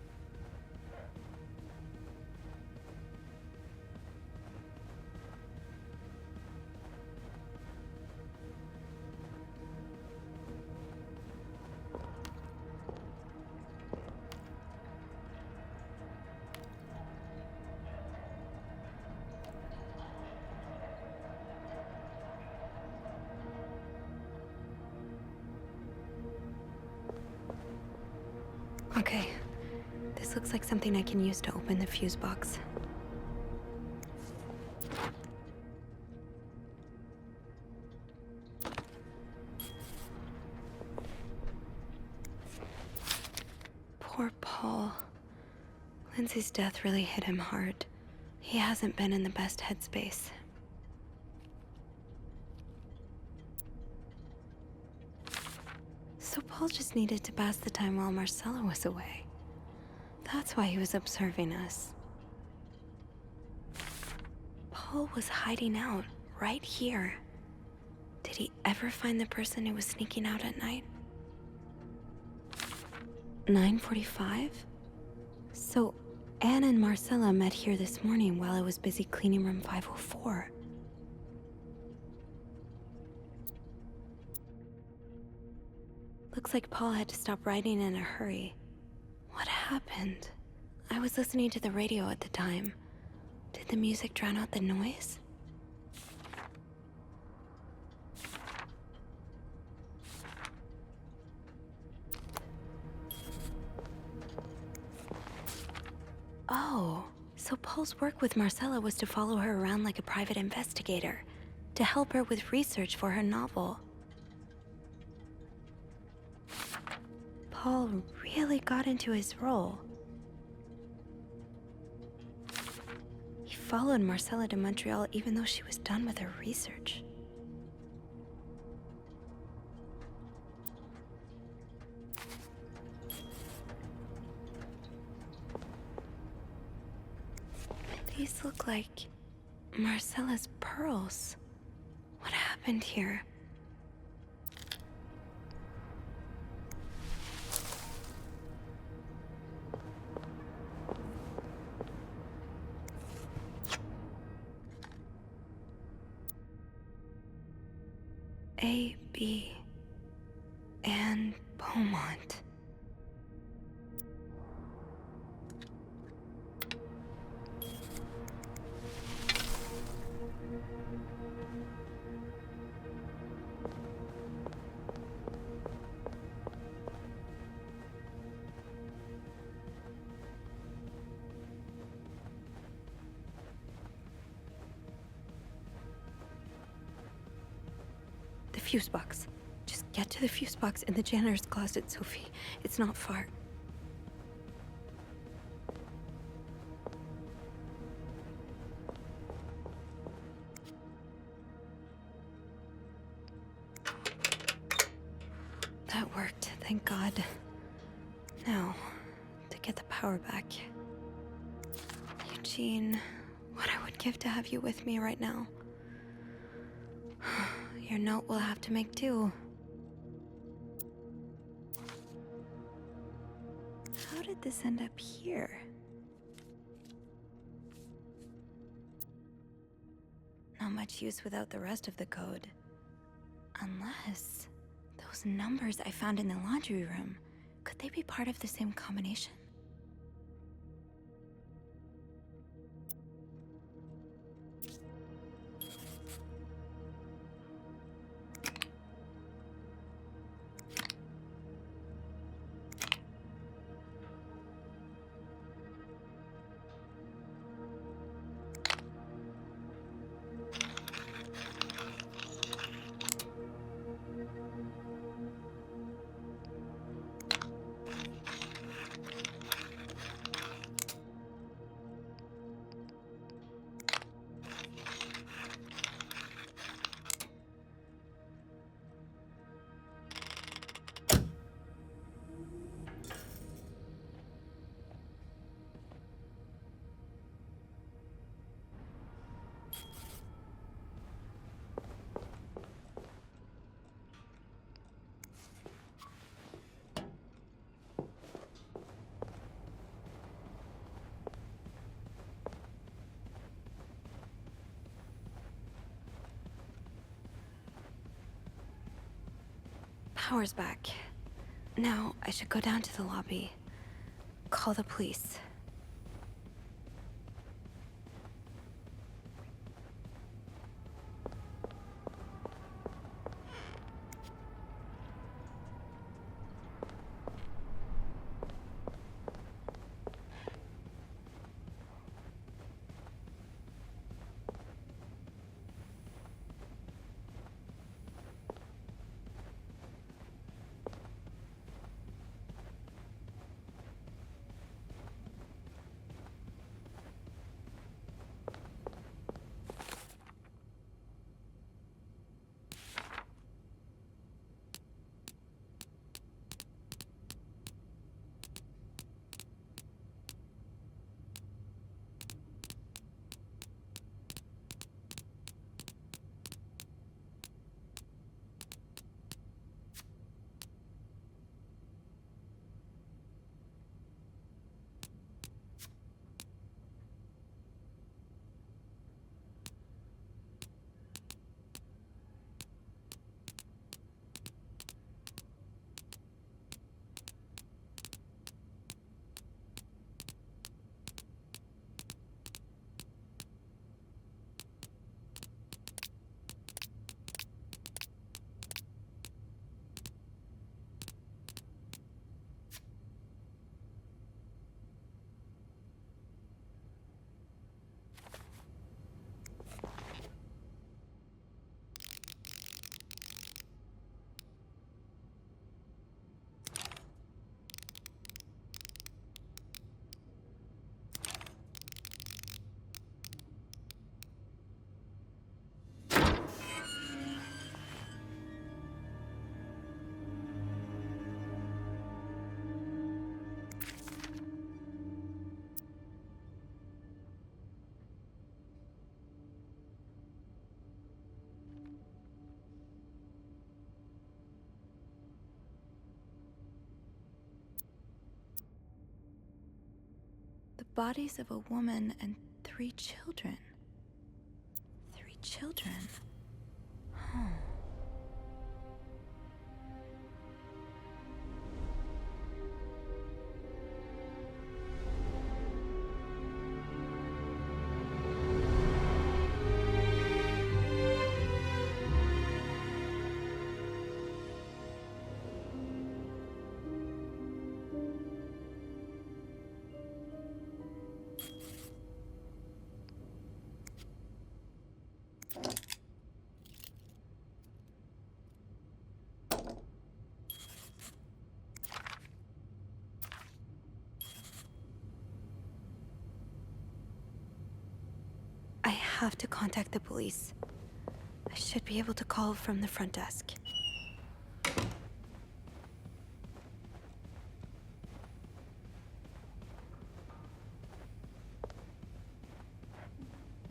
Okay. This looks like something I can use to open the fuse box. Poor Paul. Lindsay's death really hit him hard. He hasn't been in the best headspace. So Paul just needed to pass the time while Marcella was away. That's why he was observing us. Paul was hiding out right here. Did he ever find the person who was sneaking out at night? 9:45? So Anne and Marcella met here this morning while I was busy cleaning room 504. Looks like Paul had to stop writing in a hurry. What happened? I was listening to the radio at the time. Did the music drown out the noise? So Paul's work with Marcella was to follow her around like a private investigator, to help her with research for her novel. Paul really got into his role. He followed Marcella to Montreal even though she was done with her research. These look like Marcella's pearls. What happened here? A. B. and Beaumont. The fuse box. Just get to the fuse box in the janitor's closet, Sophie. It's not far. That worked, thank God. Now, to get the power back. Eugene, what I would give to have you with me right now. Your note will have to make do. How did this end up here? Not much use without the rest of the code. Unless those numbers I found in the laundry room, could they be part of the same combination? Power's back. Now, I should go down to the lobby. Call the police. bodies of a woman and 3 children. 3 children? Huh. I have to contact the police. I should be able to call from the front desk.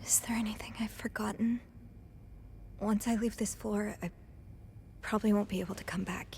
Is there anything I've forgotten? Once I leave this floor, I probably won't be able to come back.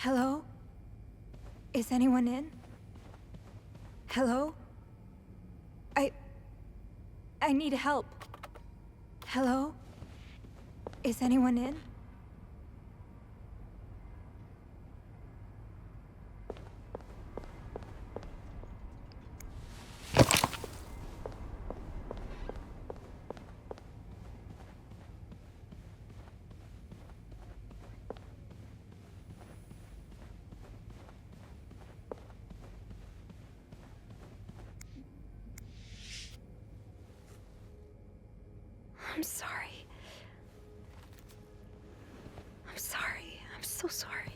Hello? Is anyone in? Hello? I need help. Hello? Is anyone in? I'm sorry. I'm sorry. I'm so sorry.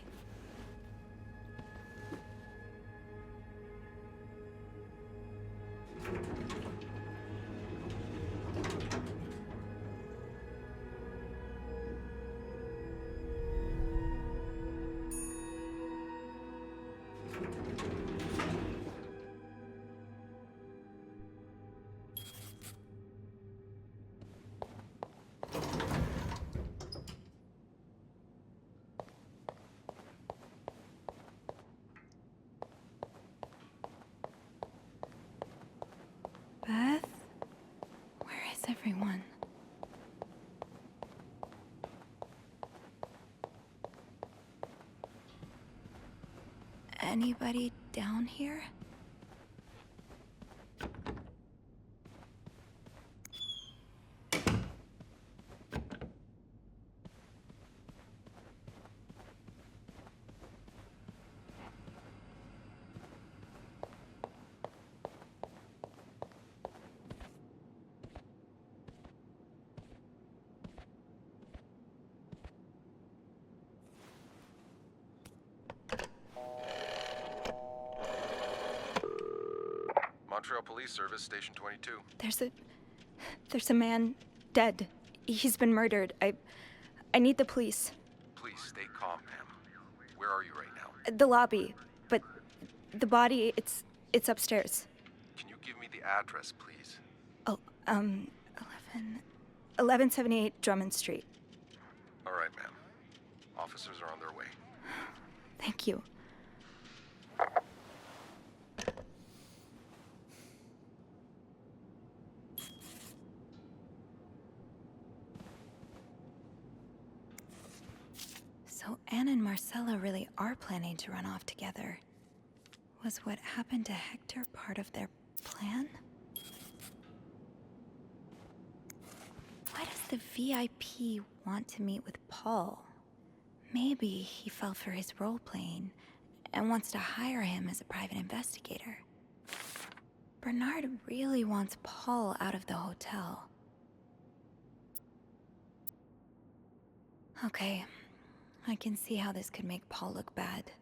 Beth? Where is everyone? Anybody down here? Montreal Police Service, Station 22. There's a man dead. He's been murdered. I need the police. Please stay calm, Pam. Where are you right now? The lobby, but the body, it's upstairs. Can you give me the address, please? Oh, 1178 Drummond Street. All right, ma'am. Officers are on their way. Thank you. So Anne and Marcella really are planning to run off together. Was what happened to Hector part of their plan? Why does the VIP want to meet with Paul? Maybe he fell for his role-playing and wants to hire him as a private investigator. Bernard really wants Paul out of the hotel. Okay, I can see how this could make Paul look bad.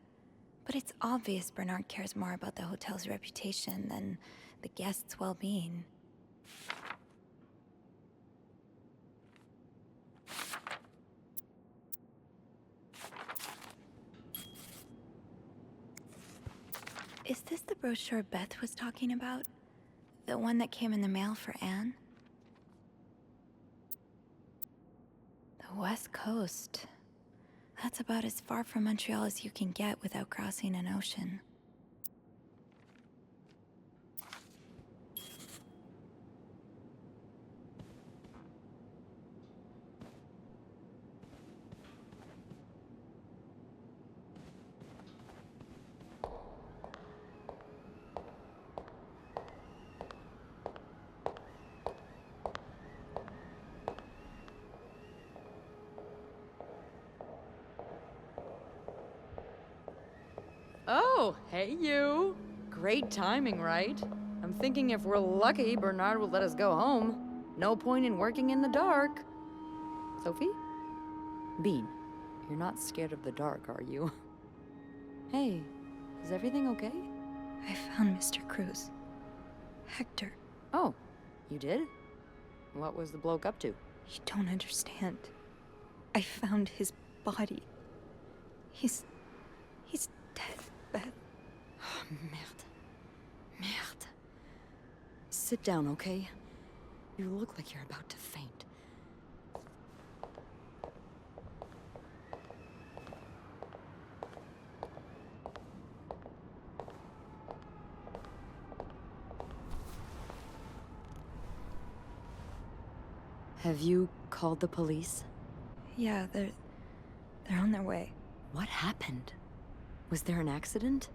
But it's obvious Bernard cares more about the hotel's reputation than the guests' well-being. Is this the brochure Beth was talking about? The one that came in the mail for Anne? The West Coast. That's about as far from Montreal as you can get without crossing an ocean. Oh, hey you. Great timing, right? I'm thinking if we're lucky, Bernard will let us go home. No point in working in the dark. Sophie? Bean, you're not scared of the dark, are you? Hey, is everything okay? I found Mr. Cruz. Hector. Oh, you did? What was the bloke up to? You don't understand. I found his body. He's dead, Beth. Oh, merde. Merde. Sit down, okay? You look like you're about to faint. Have you called the police? Yeah, they're on their way. What happened? Was there an accident?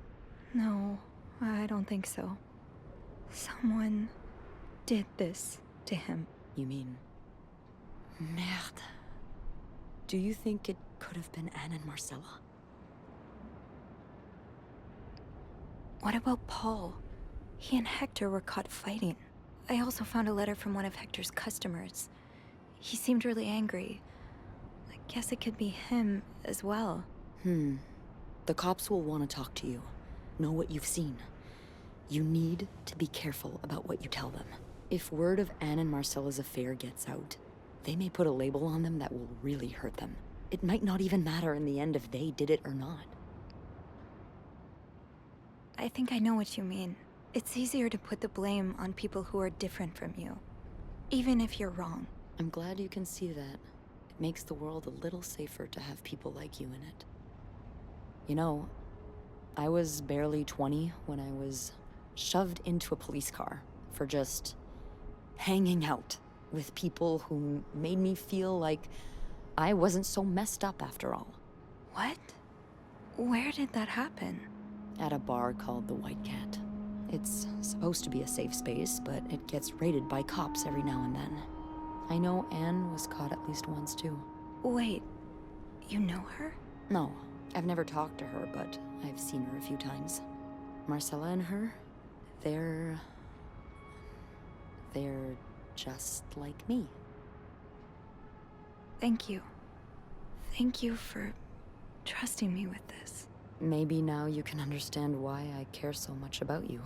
No, I don't think so. Someone did this to him. You mean... Merde. Do you think it could have been Anne and Marcella? What about Paul? He and Hector were caught fighting. I also found a letter from one of Hector's customers. He seemed really angry. I guess it could be him as well. The cops will want to talk to you. Know what you've seen. You need to be careful about what you tell them. If word of Anne and Marcella's affair gets out, they may put a label on them that will really hurt them. It might not even matter in the end if they did it or not. I think I know what you mean. It's easier to put the blame on people who are different from you, even if you're wrong. I'm glad you can see that. It makes the world a little safer to have people like you in it. You know, I was barely 20 when I was shoved into a police car for just hanging out with people who made me feel like I wasn't so messed up after all. What? Where did that happen? At a bar called the White Cat. It's supposed to be a safe space, but it gets raided by cops every now and then. I know Anne was caught at least once, too. Wait, you know her? No, I've never talked to her, but I've seen her a few times. Marcella and her, they're just like me. Thank you. Thank you for trusting me with this. Maybe now you can understand why I care so much about you.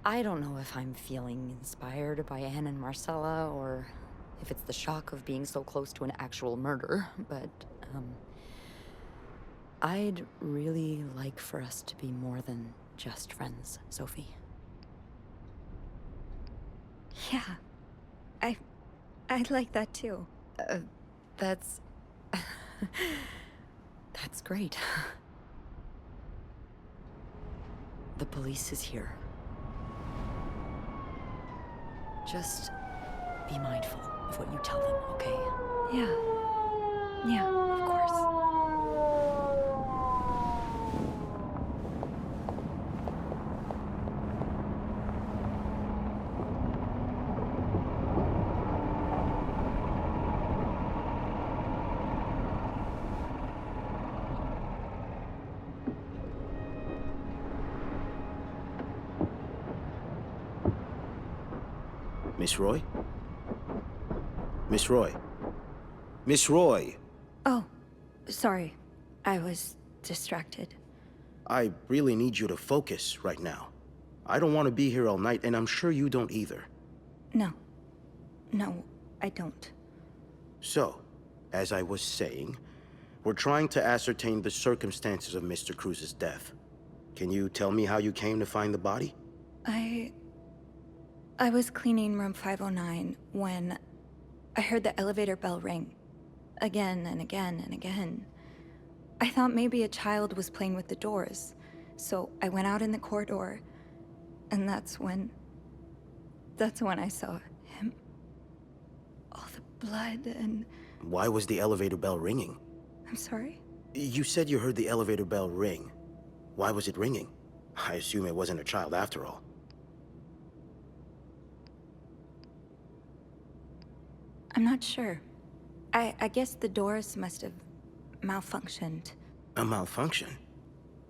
I don't know if I'm feeling inspired by Anne and Marcella, or if it's the shock of being so close to an actual murder, but, I'd really like for us to be more than just friends, Sophie. Yeah, I'd like that too. That's... That's great. The police is here. Just be mindful of what you tell them, okay? Yeah, of course. Miss Roy? Miss Roy? Miss Roy! Oh, sorry. I was distracted. I really need you to focus right now. I don't want to be here all night, and I'm sure you don't either. No, I don't. So, as I was saying, we're trying to ascertain the circumstances of Mr. Cruz's death. Can you tell me how you came to find the body? I was cleaning room 509 when I heard the elevator bell ring. Again and again and again. I thought maybe a child was playing with the doors, so I went out in the corridor, and that's when I saw him. All the blood and... Why was the elevator bell ringing? I'm sorry? You said you heard the elevator bell ring. Why was it ringing? I assume it wasn't a child after all. I'm not sure. I guess the doors must have malfunctioned. A malfunction?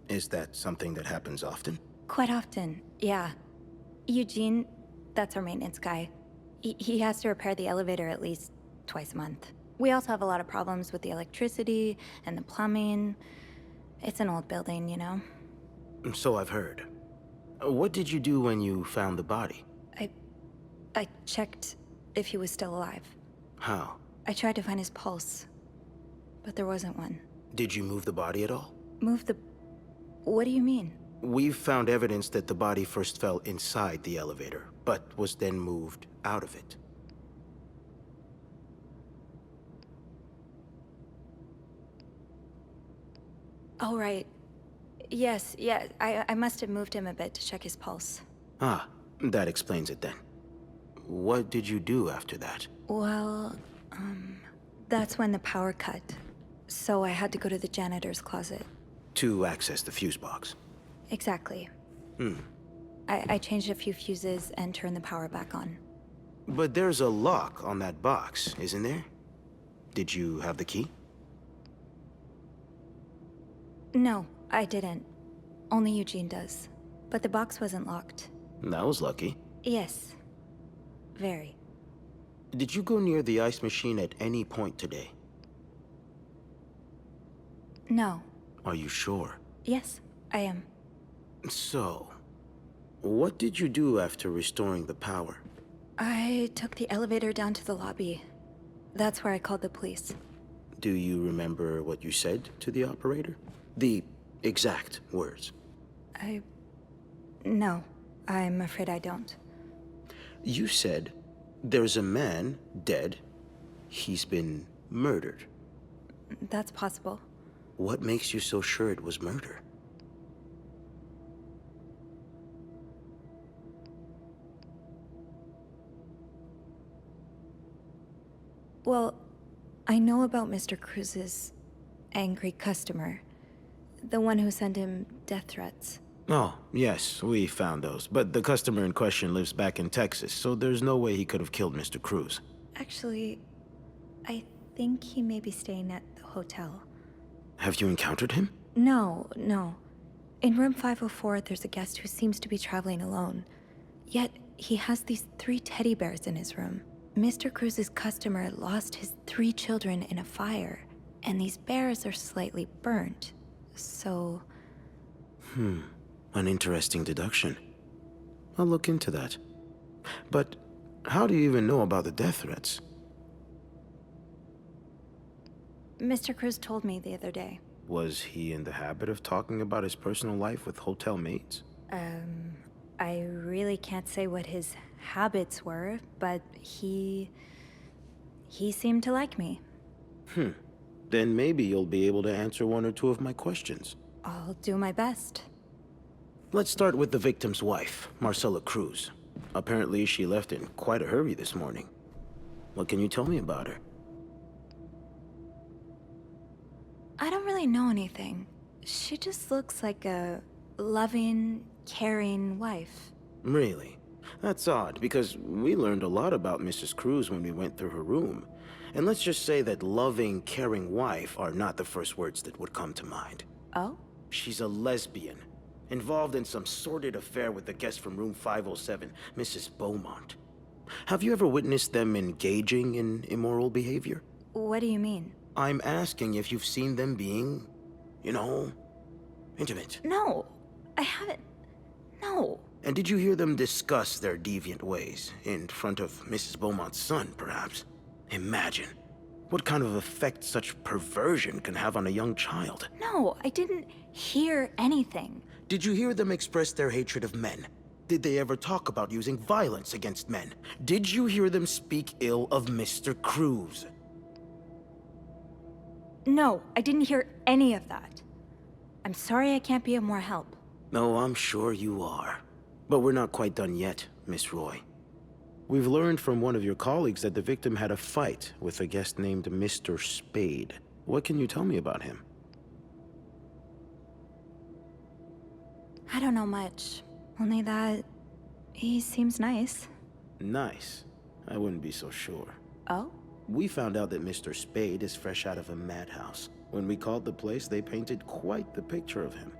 Is that something that happens often? Quite often, yeah. Eugene, that's our maintenance guy. He has to repair the elevator at least twice a month. We also have a lot of problems with the electricity and the plumbing. It's an old building, you know? So I've heard. What did you do when you found the body? I checked if he was still alive. How? I tried to find his pulse, but there wasn't one. Did you move the body at all? Move the... What do you mean? We've found evidence that the body first fell inside the elevator, but was then moved out of it. Oh, right. Yes, I must have moved him a bit to check his pulse. Ah, that explains it then. What did you do after that? Well, that's when the power cut. So I had to go to the janitor's closet. To access the fuse box. Exactly. I changed a few fuses and turned the power back on. But there's a lock on that box, isn't there? Did you have the key? No, I didn't. Only Eugene does. But the box wasn't locked. That was lucky. Yes. Very. Did you go near the ice machine at any point today? No. Are you sure? Yes, I am. So, what did you do after restoring the power? I took the elevator down to the lobby. That's where I called the police. Do you remember what you said to the operator? The exact words. No, I'm afraid I don't. You said, there's a man dead. He's been murdered. That's possible. What makes you so sure it was murder? Well, I know about Mr. Cruz's angry customer. The one who sent him death threats. Oh, yes, we found those. But the customer in question lives back in Texas, so there's no way he could have killed Mr. Cruz. Actually, I think he may be staying at the hotel. Have you encountered him? No. In room 504, there's a guest who seems to be traveling alone. Yet, he has these 3 teddy bears in his room. Mr. Cruz's customer lost his 3 children in a fire, and these bears are slightly burnt. So... An interesting deduction. I'll look into that. But how do you even know about the death threats? Mr. Cruz told me the other day. Was he in the habit of talking about his personal life with hotel mates? I really can't say what his habits were, but he seemed to like me. Then maybe you'll be able to answer 1 or 2 of my questions. I'll do my best. Let's start with the victim's wife, Marcela Cruz. Apparently she left in quite a hurry this morning. What can you tell me about her? I don't really know anything. She just looks like a loving, caring wife. Really? That's odd, because we learned a lot about Mrs. Cruz when we went through her room. And let's just say that loving, caring wife are not the first words that would come to mind. Oh? She's a lesbian, involved in some sordid affair with the guest from room 507, Mrs. Beaumont. Have you ever witnessed them engaging in immoral behavior? What do you mean? I'm asking if you've seen them being, intimate. No, I haven't. No. And did you hear them discuss their deviant ways in front of Mrs. Beaumont's son, perhaps? Imagine what kind of effect such perversion can have on a young child. No, I didn't hear anything. Did you hear them express their hatred of men? Did they ever talk about using violence against men? Did you hear them speak ill of Mr. Cruz? No, I didn't hear any of that. I'm sorry I can't be of more help. No, I'm sure you are. But we're not quite done yet, Miss Roy. We've learned from one of your colleagues that the victim had a fight with a guest named Mr. Spade. What can you tell me about him? I don't know much. Only that he seems nice. Nice? I wouldn't be so sure. Oh? We found out that Mr. Spade is fresh out of a madhouse. When we called the place, they painted quite the picture of him.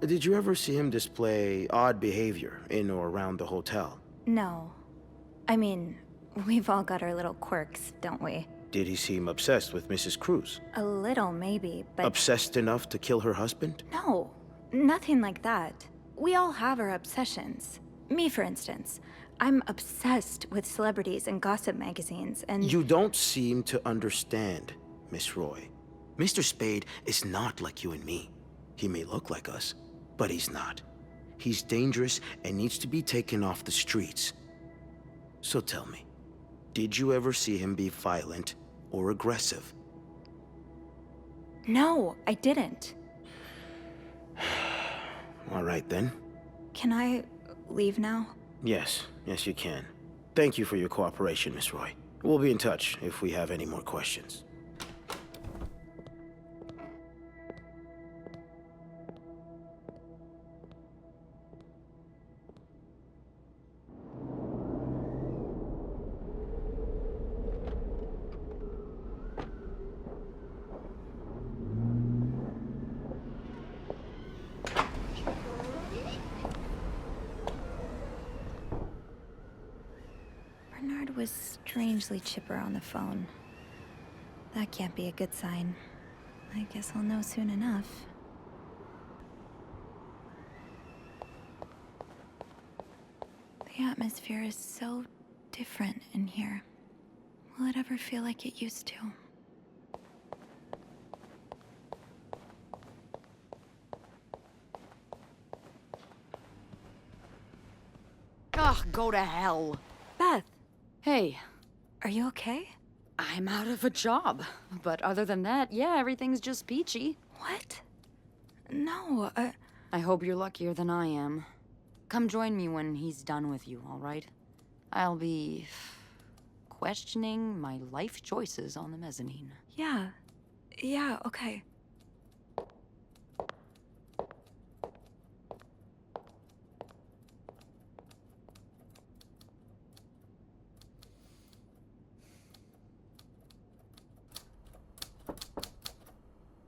Did you ever see him display odd behavior in or around the hotel? No. I mean, we've all got our little quirks, don't we? Did he seem obsessed with Mrs. Cruz? A little, maybe, but... Obsessed enough to kill her husband? No, nothing like that. We all have our obsessions. Me, for instance. I'm obsessed with celebrities and gossip magazines, and... You don't seem to understand, Miss Roy. Mr. Spade is not like you and me. He may look like us, but he's not. He's dangerous and needs to be taken off the streets. So tell me, did you ever see him be violent or aggressive? No, I didn't. All right, then. Can I leave now? Yes, you can. Thank you for your cooperation, Miss Roy. We'll be in touch if we have any more questions. Bernard was strangely chipper on the phone. That can't be a good sign. I guess I'll know soon enough. The atmosphere is so different in here. Will it ever feel like it used to? Ugh, go to hell. Beth, Hey, are you okay? I'm out of a job. But other than that, yeah, everything's just peachy. What? No, I hope you're luckier than I am. Come join me when he's done with you, all right? I'll be questioning my life choices on the mezzanine. yeah. Yeah, okay.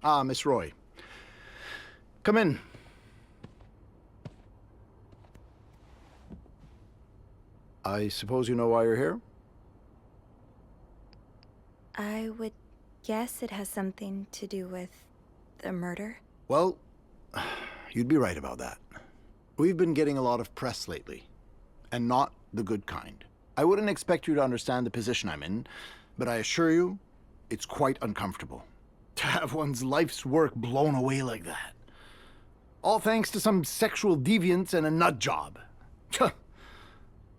Ah, Miss Roy. Come in. I suppose you know why you're here? I would guess it has something to do with the murder. Well, you'd be right about that. We've been getting a lot of press lately, and not the good kind. I wouldn't expect you to understand the position I'm in, but I assure you, it's quite uncomfortable. To have one's life's work blown away like that. All thanks to some sexual deviance and a nut job.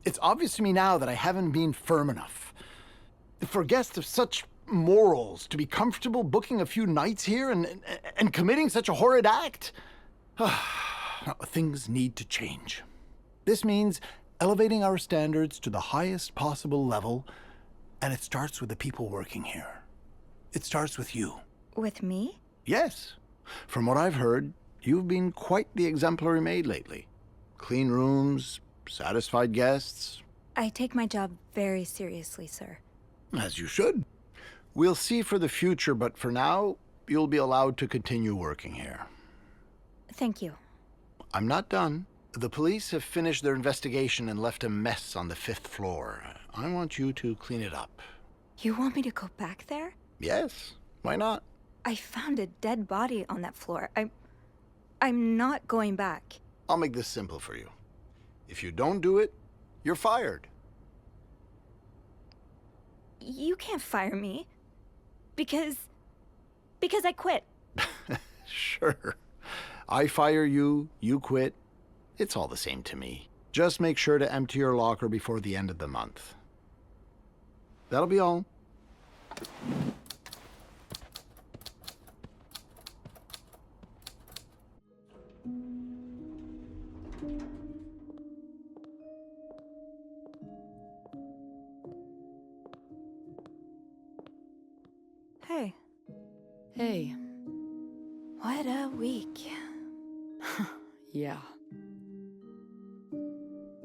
It's obvious to me now that I haven't been firm enough. For guests of such morals to be comfortable booking a few nights here and committing such a horrid act? Things need to change. This means elevating our standards to the highest possible level, and it starts with the people working here. It starts with you. With me? Yes. From what I've heard, you've been quite the exemplary maid lately. Clean rooms, satisfied guests. I take my job very seriously, sir. As you should. We'll see for the future, but for now, you'll be allowed to continue working here. Thank you. I'm not done. The police have finished their investigation and left a mess on the 5th floor. I want you to clean it up. You want me to go back there? Yes. Why not? I found a dead body on that floor. I'm not going back. I'll make this simple for you. If you don't do it, you're fired. You can't fire me. Because I quit. Sure. I fire you, you quit. It's all the same to me. Just make sure to empty your locker before the end of the month. That'll be all. Hey. Hey. What a week. Yeah.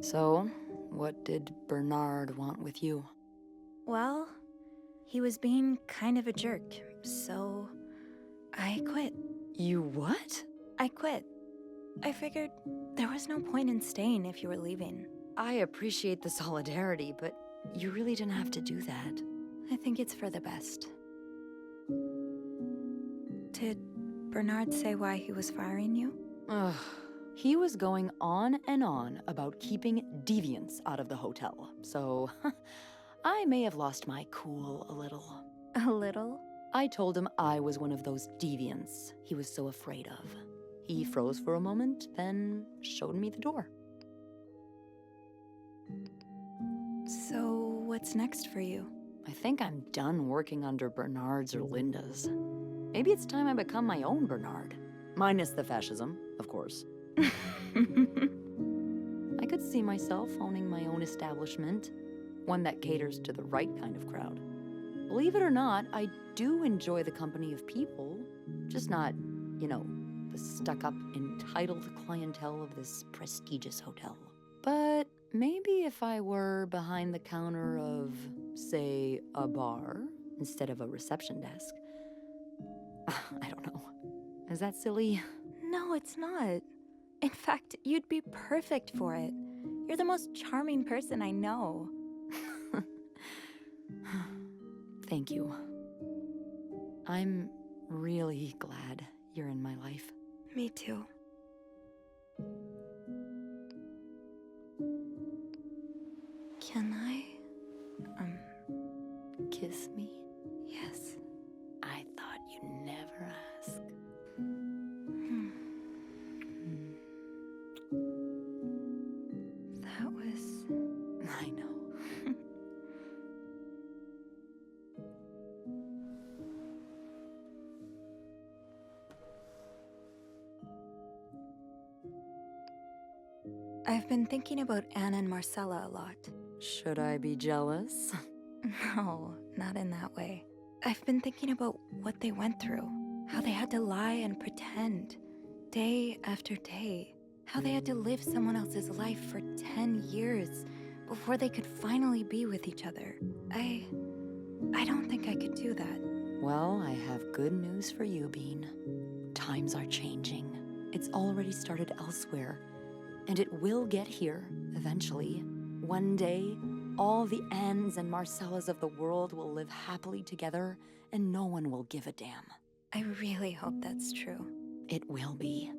So, what did Bernard want with you? Well, he was being kind of a jerk, so I quit. You what? I quit. I figured there was no point in staying if you were leaving. I appreciate the solidarity, but you really didn't have to do that. I think it's for the best. Did Bernard say why he was firing you? Ugh. He was going on and on about keeping deviants out of the hotel, so I may have lost my cool a little. A little? I told him I was one of those deviants he was so afraid of. He froze for a moment, then showed me the door. So, what's next for you? I think I'm done working under Bernard's or Linda's. Maybe it's time I become my own Bernard. Minus the fascism, of course. I could see myself owning my own establishment. one that caters to the right kind of crowd. Believe it or not, I do enjoy the company of people, just not, the stuck-up, entitled clientele of this prestigious hotel. But maybe if I were behind the counter of, say, a bar instead of a reception desk. I don't know. Is that silly? No, it's not. In fact, you'd be perfect for it. You're the most charming person I know. Thank you. I'm really glad you're in my life. Me too. Can I, Kiss me? yes. I thought you'd never ask. That was... I know. I've been thinking about Anne and Marcella a lot. Should I be jealous? No, not in that way. I've been thinking about what they went through. How they had to lie and pretend, day after day. How they had to live someone else's life for 10 years before they could finally be with each other. I don't think I could do that. Well, I have good news for you, Bean. Times are changing. It's already started elsewhere, and it will get here eventually. One day, all the Annes and Marcellas of the world will live happily together, and no one will give a damn. I really hope that's true. It will be.